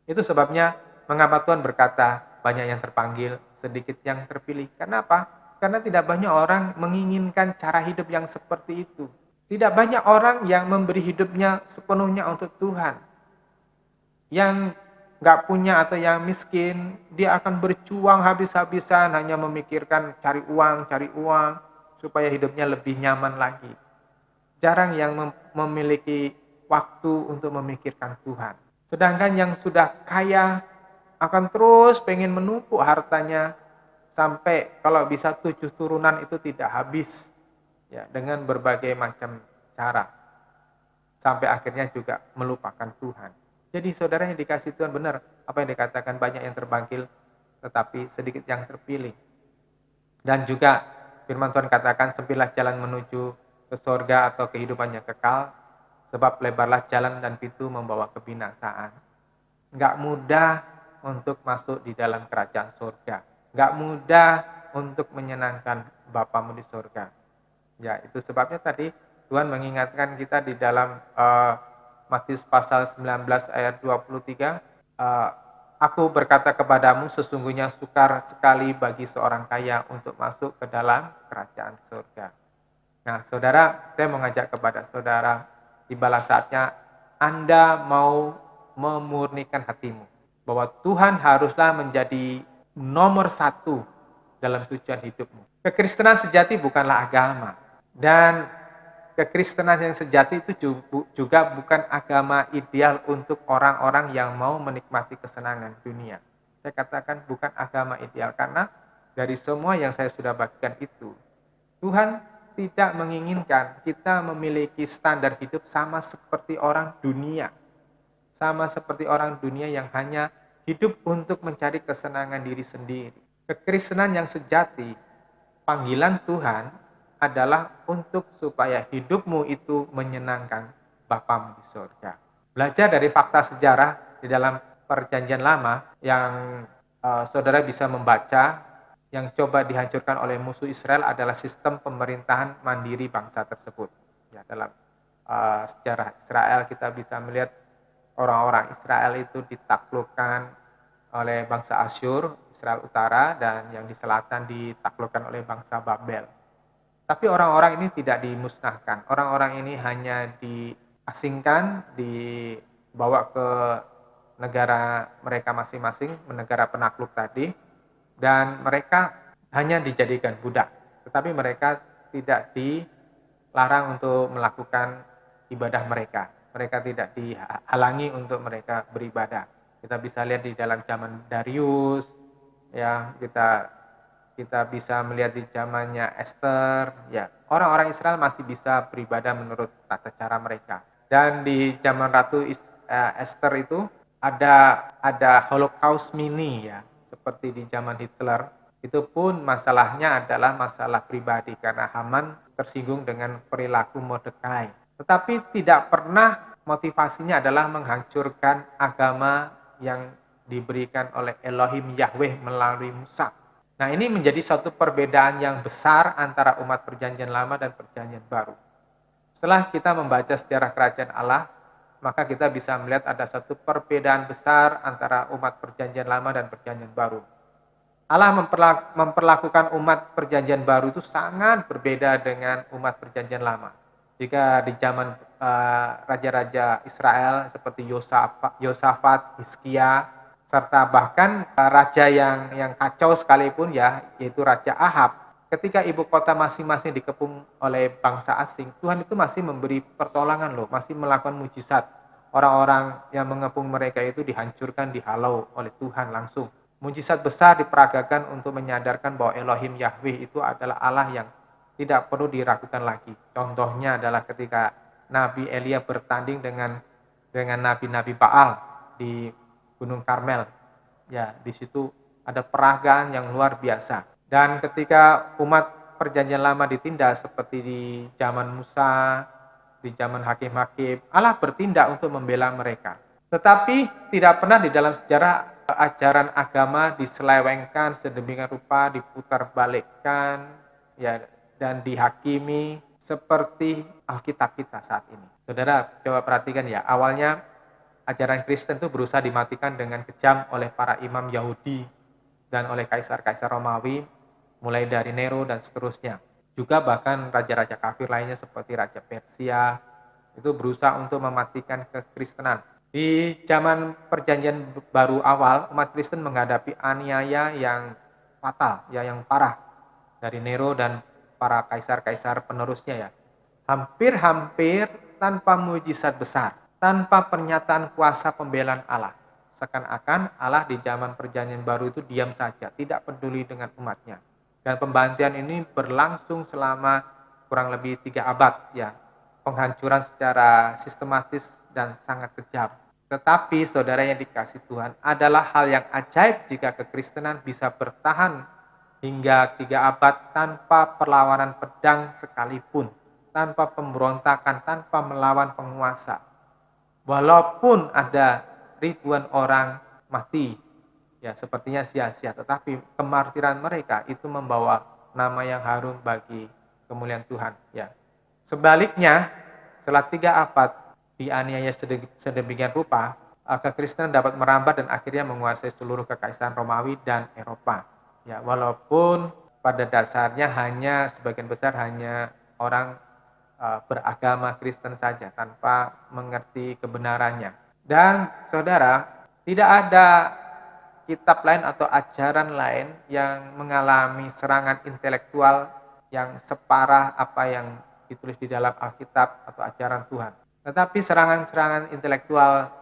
Itu sebabnya mengapa Tuhan berkata banyak yang terpanggil, sedikit yang terpilih. Kenapa? Karena tidak banyak orang menginginkan cara hidup yang seperti itu. Tidak banyak orang yang memberi hidupnya sepenuhnya untuk Tuhan. Yang nggak punya atau yang miskin, dia akan berjuang habis-habisan hanya memikirkan cari uang, supaya hidupnya lebih nyaman lagi. Jarang yang memiliki waktu untuk memikirkan Tuhan. Sedangkan yang sudah kaya akan terus pengen menumpuk hartanya sampai kalau bisa 7 turunan itu tidak habis ya dengan berbagai macam cara. Sampai akhirnya juga melupakan Tuhan. Jadi saudara yang dikasih Tuhan benar apa yang dikatakan banyak yang terbangkil tetapi sedikit yang terpilih. Dan juga firman Tuhan katakan sempitlah jalan menuju ke sorga atau kehidupan yang kekal sebab lebarlah jalan dan pintu membawa kebinasaan. Enggak mudah untuk masuk di dalam kerajaan surga. Enggak mudah untuk menyenangkan Bapamu di surga. Ya, itu sebabnya tadi Tuhan mengingatkan kita di dalam Matius pasal 19 ayat 23, Aku berkata kepadamu sesungguhnya sukar sekali bagi seorang kaya untuk masuk ke dalam kerajaan surga. Nah, saudara, saya mengajak kepada saudara, tibalah saatnya Anda mau memurnikan hatimu. Bahwa Tuhan haruslah menjadi nomor 1 dalam tujuan hidupmu. Kekristenan sejati bukanlah agama. Dan kekristenan yang sejati itu juga bukan agama ideal untuk orang-orang yang mau menikmati kesenangan dunia. Saya katakan bukan agama ideal karena dari semua yang saya sudah bagikan itu, Tuhan tidak menginginkan kita memiliki standar hidup sama seperti orang dunia. Sama seperti orang dunia yang hanya hidup untuk mencari kesenangan diri sendiri. Kekristenan yang sejati, panggilan Tuhan adalah untuk supaya hidupmu itu menyenangkan Bapamu di surga. Belajar dari fakta sejarah di dalam Perjanjian Lama yang saudara bisa membaca, yang coba dihancurkan oleh musuh Israel adalah sistem pemerintahan mandiri bangsa tersebut. Ya, dalam sejarah Israel kita bisa melihat orang-orang Israel itu ditaklukkan oleh bangsa Asyur, Israel Utara, dan yang di selatan ditaklukkan oleh bangsa Babel. Tapi orang-orang ini tidak dimusnahkan. Orang-orang ini hanya diasingkan, dibawa ke negara mereka masing-masing, negara penakluk tadi, dan mereka hanya dijadikan budak. Tetapi mereka tidak dilarang untuk melakukan ibadah mereka. Mereka tidak dihalangi untuk mereka beribadah. Kita bisa lihat di dalam zaman Darius, ya kita bisa melihat di zamannya Esther, ya orang-orang Israel masih bisa beribadah menurut tata cara mereka. Dan di zaman Ratu Esther itu ada Holocaust mini ya, seperti di zaman Hitler. Itu pun masalahnya adalah masalah pribadi karena Haman tersinggung dengan perilaku Mordekai. Tetapi tidak pernah motivasinya adalah menghancurkan agama yang diberikan oleh Elohim Yahweh melalui Musa. Nah, ini menjadi satu perbedaan yang besar antara umat Perjanjian Lama dan Perjanjian Baru. Setelah kita membaca sejarah kerajaan Allah, maka kita bisa melihat ada satu perbedaan besar antara umat Perjanjian Lama dan Perjanjian Baru. Allah memperlakukan umat perjanjian baru itu sangat berbeda dengan umat perjanjian lama. Jika di zaman raja-raja Israel seperti Yosafat, Hizkia, serta bahkan raja yang kacau sekalipun ya, yaitu Raja Ahab, ketika ibu kota masing-masing dikepung oleh bangsa asing, Tuhan itu masih memberi pertolongan loh, masih melakukan mujizat. Orang-orang yang mengepung mereka itu dihancurkan, dihalau oleh Tuhan langsung. Mujizat besar diperagakan untuk menyadarkan bahwa Elohim Yahweh itu adalah Allah yang tidak perlu diragukan lagi. Contohnya adalah ketika Nabi Elia bertanding dengan nabi-nabi Baal di Gunung Karmel. Ya, di situ ada peragaan yang luar biasa. Dan ketika umat perjanjian lama ditindas seperti di zaman Musa, di zaman hakim-hakim, Allah bertindak untuk membela mereka. Tetapi tidak pernah di dalam sejarah ajaran agama diselewengkan sedemikian rupa, diputarbalikkan, ya, dan dihakimi seperti Alkitab kita saat ini. Saudara, coba perhatikan ya, awalnya ajaran Kristen itu berusaha dimatikan dengan kejam oleh para imam Yahudi dan oleh kaisar-kaisar Romawi, mulai dari Nero dan seterusnya. Juga bahkan raja-raja kafir lainnya seperti Raja Persia itu berusaha untuk mematikan kekristenan. Di zaman perjanjian baru awal, umat Kristen menghadapi aniaya yang fatal, ya, yang parah dari Nero dan para kaisar-kaisar penerusnya ya. Hampir-hampir tanpa mujizat besar, tanpa pernyataan kuasa pembelaan Allah. Seakan-akan Allah di zaman perjanjian baru itu diam saja, tidak peduli dengan umatnya. Dan pembantian ini berlangsung selama kurang lebih 3 abad ya. Penghancuran secara sistematis dan sangat kejam. Tetapi saudara yang dikasih Tuhan, adalah hal yang ajaib jika kekristenan bisa bertahan hingga 3 abad tanpa perlawanan pedang sekalipun, tanpa pemberontakan, tanpa melawan penguasa. Walaupun ada ribuan orang mati, ya sepertinya sia-sia, tetapi kemartiran mereka itu membawa nama yang harum bagi kemuliaan Tuhan. Ya. Sebaliknya, setelah 3 abad dianiaya sedemikian rupa, kekristenan dapat merambat dan akhirnya menguasai seluruh kekaisaran Romawi dan Eropa. Ya, walaupun pada dasarnya hanya sebagian besar hanya orang beragama Kristen saja tanpa mengerti kebenarannya. Dan saudara, tidak ada kitab lain atau ajaran lain yang mengalami serangan intelektual yang separah apa yang ditulis di dalam Alkitab atau ajaran Tuhan. Tetapi serangan-serangan intelektual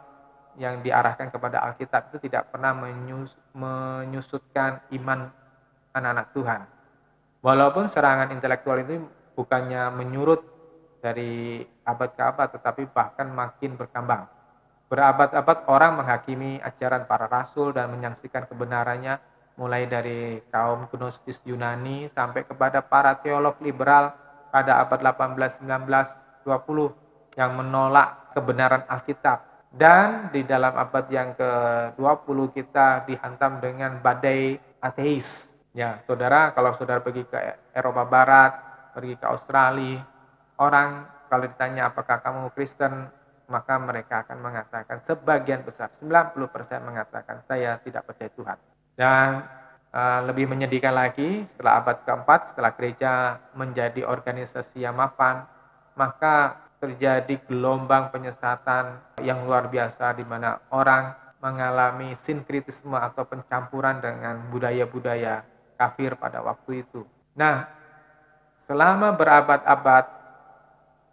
yang diarahkan kepada Alkitab itu tidak pernah menyusutkan iman anak-anak Tuhan. Walaupun serangan intelektual itu bukannya menyurut dari abad ke abad, tetapi bahkan makin berkembang. Berabad-abad orang menghakimi ajaran para rasul dan menyaksikan kebenarannya, mulai dari kaum Gnostis Yunani sampai kepada para teolog liberal pada abad 18, 19, 20 yang menolak kebenaran Alkitab. Dan di dalam abad yang ke-20 kita dihantam dengan badai ateis. Ya, saudara, kalau saudara pergi ke Eropa Barat, pergi ke Australia, orang kalau ditanya apakah kamu Kristen, maka mereka akan mengatakan, sebagian besar 90% mengatakan saya tidak percaya Tuhan. Dan lebih menyedihkan lagi, setelah abad keempat, setelah gereja menjadi organisasi yang mapan, maka terjadi gelombang penyesatan yang luar biasa di mana orang mengalami sinkritisme atau pencampuran dengan budaya-budaya kafir pada waktu itu. Nah, selama berabad-abad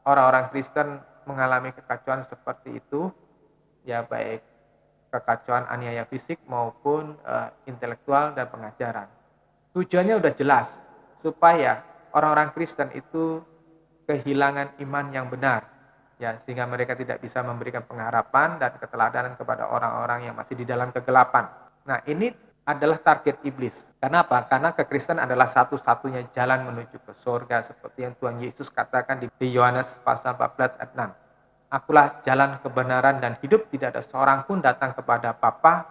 orang-orang Kristen mengalami kekacauan seperti itu, ya baik kekacauan aniaya fisik maupun intelektual dan pengajaran. Tujuannya udah jelas, supaya orang-orang Kristen itu kehilangan iman yang benar, ya, sehingga mereka tidak bisa memberikan pengharapan dan keteladanan kepada orang-orang yang masih di dalam kegelapan. Nah, ini adalah target iblis. Kenapa? Karena kekristenan adalah satu-satunya jalan menuju ke surga, seperti yang Tuhan Yesus katakan di Yohanes pasal 14 ayat 6. Akulah jalan kebenaran dan hidup, tidak ada seorang pun datang kepada Bapa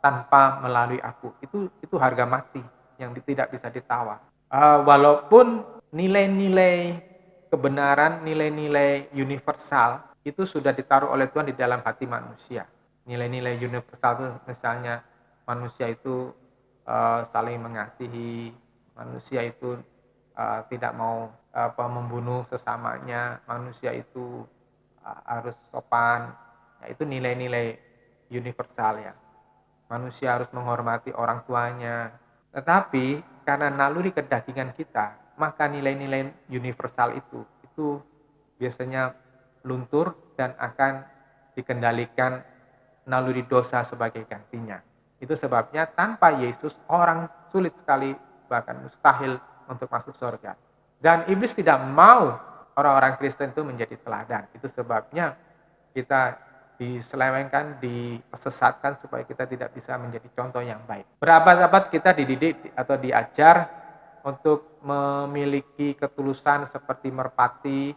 tanpa melalui aku. Itu harga mati yang tidak bisa ditawar. Walaupun nilai-nilai kebenaran, nilai-nilai universal itu sudah ditaruh oleh Tuhan di dalam hati manusia. Nilai-nilai universal itu misalnya manusia itu saling mengasihi, manusia itu tidak mau membunuh sesamanya, manusia itu harus sopan. Ya, itu nilai-nilai universal ya. Manusia harus menghormati orang tuanya. Tetapi karena naluri kedagingan kita, maka nilai-nilai universal itu biasanya luntur dan akan dikendalikan naluri dosa sebagai gantinya. Itu sebabnya tanpa Yesus orang sulit sekali, bahkan mustahil untuk masuk surga. Dan iblis tidak mau orang-orang Kristen itu menjadi teladan. Itu sebabnya kita diselewengkan, disesatkan supaya kita tidak bisa menjadi contoh yang baik. Berabad-abad kita dididik atau diajar untuk memiliki ketulusan seperti merpati,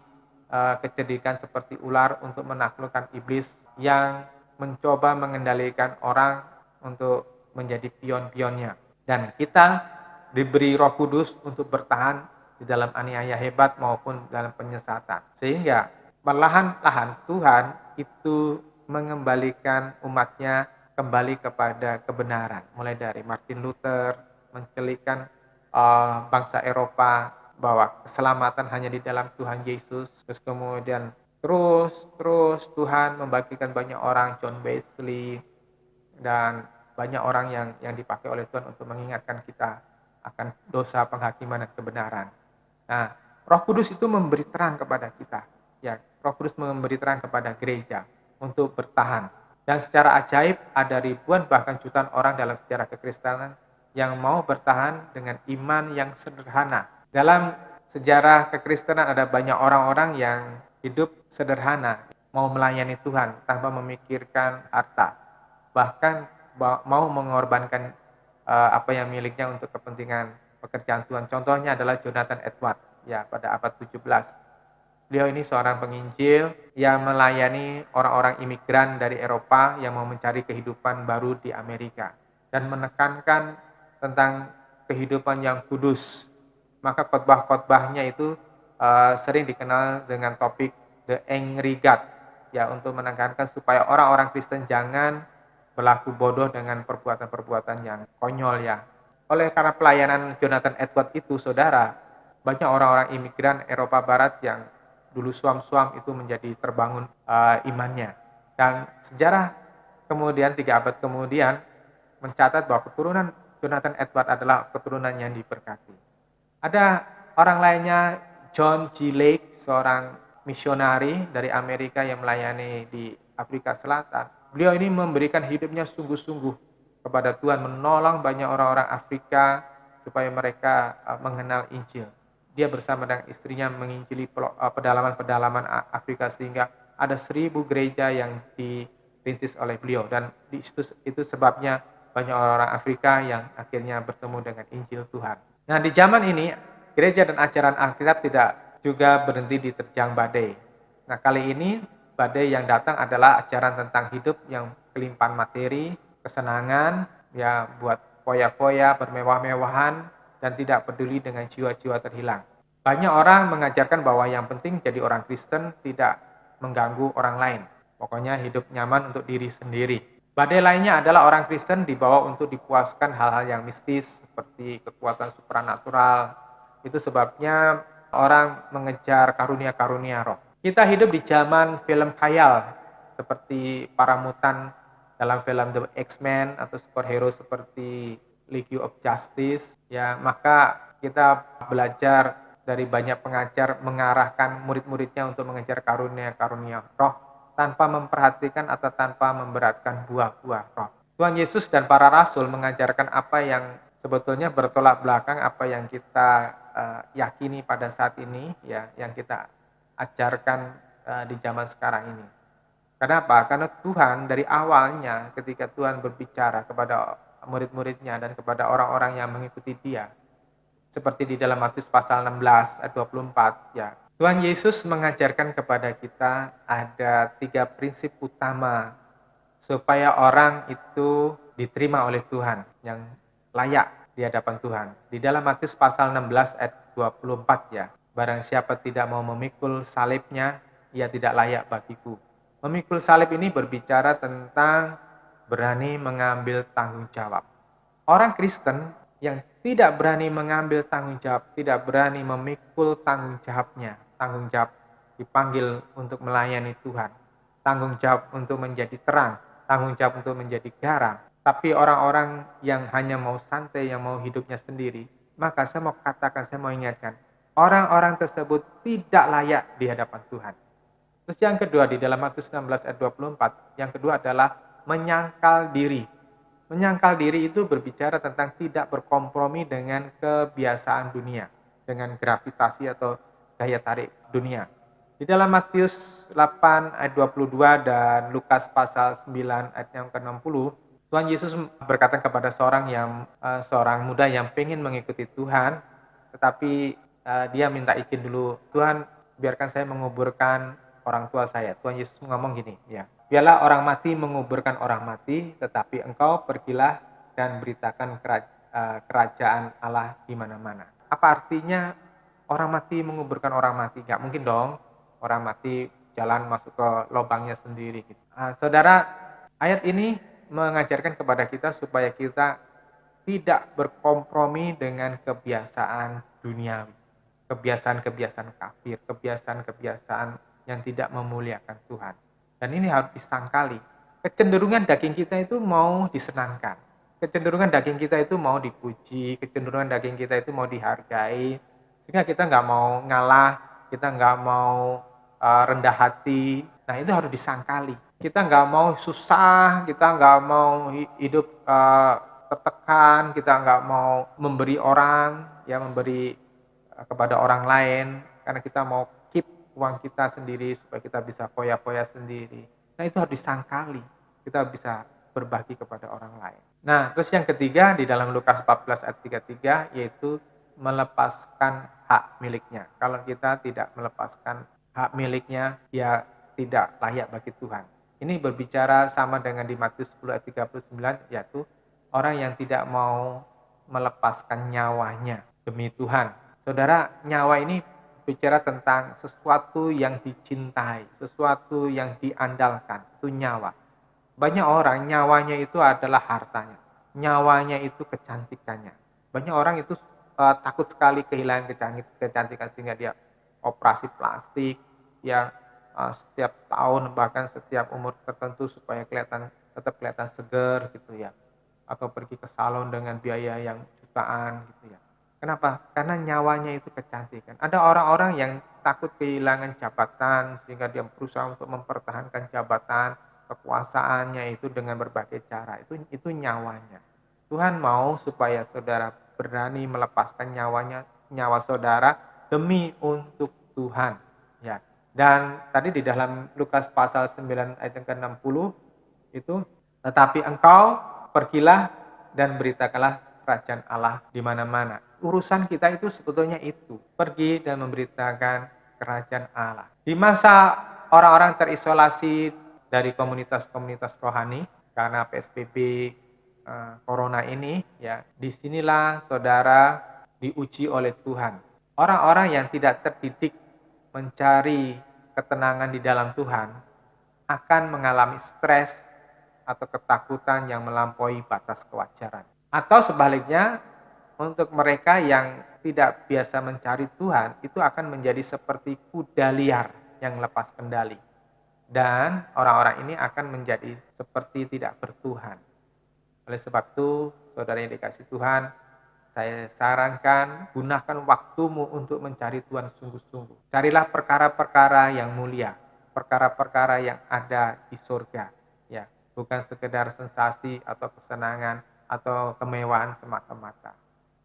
kecerdikan seperti ular untuk menaklukkan iblis yang mencoba mengendalikan orang untuk menjadi pion-pionnya. Dan kita diberi Roh Kudus untuk bertahan di dalam aniaya hebat maupun dalam penyesatan. Sehingga perlahan-lahan Tuhan itu mengembalikan umatnya kembali kepada kebenaran. Mulai dari Martin Luther mencelikan bangsa Eropa bahwa keselamatan hanya di dalam Tuhan Yesus. Terus kemudian terus Tuhan membagikan banyak orang, John Wesley dan banyak orang yang dipakai oleh Tuhan untuk mengingatkan kita akan dosa, penghakiman dan kebenaran. Nah, Roh Kudus itu memberi terang kepada kita. Ya, Roh Kudus memberi terang kepada gereja untuk bertahan. Dan secara ajaib ada ribuan bahkan jutaan orang dalam sejarah kekristenan yang mau bertahan dengan iman yang sederhana. Dalam sejarah kekristenan ada banyak orang-orang yang hidup sederhana, mau melayani Tuhan tanpa memikirkan harta. Bahkan mau mengorbankan apa yang miliknya untuk kepentingan pekerjaan Tuhan. Contohnya adalah Jonathan Edwards ya pada abad 17. Beliau ini seorang penginjil yang melayani orang-orang imigran dari Eropa yang mau mencari kehidupan baru di Amerika dan menekankan tentang kehidupan yang kudus. Maka khotbah-khotbahnya itu sering dikenal dengan topik The Angry God ya, untuk menekankan supaya orang-orang Kristen jangan berlaku bodoh dengan perbuatan-perbuatan yang konyol ya. Oleh karena pelayanan Jonathan Edwards itu, saudara, banyak orang-orang imigran Eropa Barat yang dulu suam-suam itu menjadi terbangun imannya. Dan sejarah kemudian 3 abad kemudian mencatat bahwa keturunan Jonathan Edwards adalah keturunan yang diberkati. Ada orang lainnya, John G. Lake, seorang misionari dari Amerika yang melayani di Afrika Selatan. Beliau ini memberikan hidupnya sungguh-sungguh kepada Tuhan, menolong banyak orang-orang Afrika supaya mereka mengenal Injil. Dia bersama dengan istrinya menginjili pedalaman-pedalaman Afrika sehingga ada 1000 gereja yang dirintis oleh beliau. Dan itu sebabnya banyak orang Afrika yang akhirnya bertemu dengan Injil Tuhan. Nah, di zaman ini gereja dan ajaran Alkitab tidak juga berhenti diterjang badai. Nah, kali ini badai yang datang adalah ajaran tentang hidup yang kelimpahan materi, kesenangan, ya buat foya-foya, bermewah-mewahan, dan tidak peduli dengan jiwa-jiwa terhilang. Banyak orang mengajarkan bahwa yang penting jadi orang Kristen tidak mengganggu orang lain. Pokoknya hidup nyaman untuk diri sendiri. Badai lainnya adalah orang Kristen dibawa untuk dipuaskan hal-hal yang mistis seperti kekuatan supranatural. Itu sebabnya orang mengejar karunia-karunia roh. Kita hidup di zaman film khayal seperti para mutan dalam film The X-Men atau superhero seperti League of Justice. Ya, maka kita belajar dari banyak pengajar mengarahkan murid-muridnya untuk mengejar karunia-karunia roh tanpa memperhatikan atau tanpa memberatkan buah-buah roh. Tuhan Yesus dan para rasul mengajarkan apa yang sebetulnya bertolak belakang apa yang kita yakini pada saat ini ya, yang kita ajarkan di zaman sekarang ini. Kenapa? Karena Tuhan dari awalnya ketika Tuhan berbicara kepada murid-muridnya dan kepada orang-orang yang mengikuti Dia, seperti di dalam Matius pasal 16 ayat 24 ya. Tuhan Yesus mengajarkan kepada kita ada 3 prinsip utama supaya orang itu diterima oleh Tuhan yang layak di hadapan Tuhan. Di dalam Matius pasal 16 ayat 24 ya. Barang siapa tidak mau memikul salibnya, ia tidak layak bagiku. Memikul salib ini berbicara tentang berani mengambil tanggung jawab. Orang Kristen yang tidak berani mengambil tanggung jawab, tidak berani memikul tanggung jawabnya, tanggung jawab dipanggil untuk melayani Tuhan, tanggung jawab untuk menjadi terang, tanggung jawab untuk menjadi garam. Tapi orang-orang yang hanya mau santai, yang mau hidupnya sendiri, maka saya mau katakan, saya mau ingatkan, orang-orang tersebut tidak layak di hadapan Tuhan. Terus yang kedua di dalam Matius 16 ayat 24, yang kedua adalah menyangkal diri. Menyangkal diri itu berbicara tentang tidak berkompromi dengan kebiasaan dunia, dengan gravitasi atau daya tarik dunia. Di dalam Matius 8 ayat 22 dan Lukas pasal 9 ayat yang ke-60, Tuhan Yesus berkata kepada seorang muda yang pengen mengikuti Tuhan, tetapi dia minta izin dulu, Tuhan biarkan saya menguburkan orang tua saya. Tuhan Yesus ngomong gini, ya, biarlah orang mati menguburkan orang mati, tetapi engkau pergilah dan beritakan kerajaan Allah di mana-mana. Apa artinya orang mati menguburkan orang mati? Gak mungkin dong orang mati jalan masuk ke lubangnya sendiri. Saudara, ayat ini mengajarkan kepada kita supaya kita tidak berkompromi dengan kebiasaan duniawi, kebiasaan-kebiasaan kafir, kebiasaan-kebiasaan yang tidak memuliakan Tuhan. Dan ini harus disangkali. Kecenderungan daging kita itu mau disenangkan. Kecenderungan daging kita itu mau dipuji. Kecenderungan daging kita itu mau dihargai. Sehingga kita nggak mau ngalah, kita nggak mau rendah hati. Nah, itu harus disangkali. Kita nggak mau susah, kita nggak mau hidup tertekan, kita nggak mau memberi orang, ya memberi kepada orang lain, karena kita mau keep uang kita sendiri supaya kita bisa foya-foya sendiri. Nah, itu harus disangkali. Kita bisa berbagi kepada orang lain. Nah, terus yang ketiga di dalam Lukas 14 ayat 33 yaitu melepaskan hak miliknya. Kalau kita tidak melepaskan hak miliknya, ya tidak layak bagi Tuhan. Ini berbicara sama dengan di Matius 10 ayat 39, yaitu orang yang tidak mau melepaskan nyawanya demi Tuhan. Saudara, nyawa ini bicara tentang sesuatu yang dicintai, sesuatu yang diandalkan, itu nyawa. Banyak orang nyawanya itu adalah hartanya, nyawanya itu kecantikannya. Banyak orang itu takut sekali kehilangan kecantikan sehingga dia operasi plastik, ya setiap tahun bahkan setiap umur tertentu supaya tetap kelihatan segar gitu ya, atau pergi ke salon dengan biaya yang jutaan gitu ya. Kenapa? Karena nyawanya itu kecantikan. Ada orang-orang yang takut kehilangan jabatan sehingga dia berusaha untuk mempertahankan jabatan, kekuasaannya itu dengan berbagai cara. Itu nyawanya. Tuhan mau supaya saudara berani melepaskan nyawa saudara demi untuk Tuhan, ya. Dan tadi di dalam Lukas pasal 9 ayat yang ke-60 itu, tetapi engkau pergilah dan beritakanlah kerajaan Allah di mana-mana. Urusan kita itu sebetulnya itu, pergi dan memberitakan kerajaan Allah. Di masa orang-orang terisolasi dari komunitas-komunitas rohani karena PSBB corona ini, ya, disinilah saudara diuji oleh Tuhan. Orang-orang yang tidak terdidik mencari ketenangan di dalam Tuhan akan mengalami stres atau ketakutan yang melampaui batas kewajaran. Atau sebaliknya, untuk mereka yang tidak biasa mencari Tuhan, itu akan menjadi seperti kuda liar yang lepas kendali. Dan orang-orang ini akan menjadi seperti tidak bertuhan. Oleh sebab itu, saudara yang dikasih Tuhan, saya sarankan gunakan waktumu untuk mencari Tuhan sungguh-sungguh. Carilah perkara-perkara yang mulia, perkara-perkara yang ada di surga, ya, bukan sekedar sensasi atau kesenangan atau kemewahan semata-mata.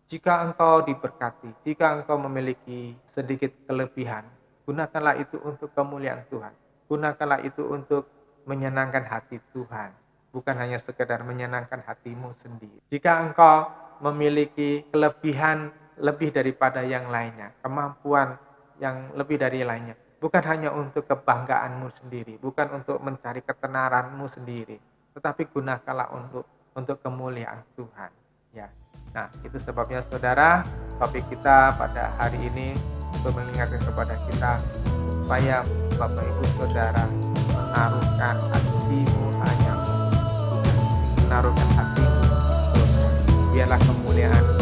Jika engkau diberkati, jika engkau memiliki sedikit kelebihan, gunakanlah itu untuk kemuliaan Tuhan. Gunakanlah itu untuk menyenangkan hati Tuhan, bukan hanya sekedar menyenangkan hatimu sendiri. Jika engkau memiliki kelebihan lebih daripada yang lainnya, kemampuan yang lebih dari lainnya, bukan hanya untuk kebanggaanmu sendiri, bukan untuk mencari ketenaranmu sendiri, tetapi gunakanlah untuk kemuliaan Tuhan, ya. Nah, itu sebabnya saudara, topik kita pada hari ini untuk mengingatkan kepada kita supaya Bapak Ibu Saudara menaruhkan hatimu hanya untuk Tuhan, menaruhkan hatimu untuk biarlah kemuliaan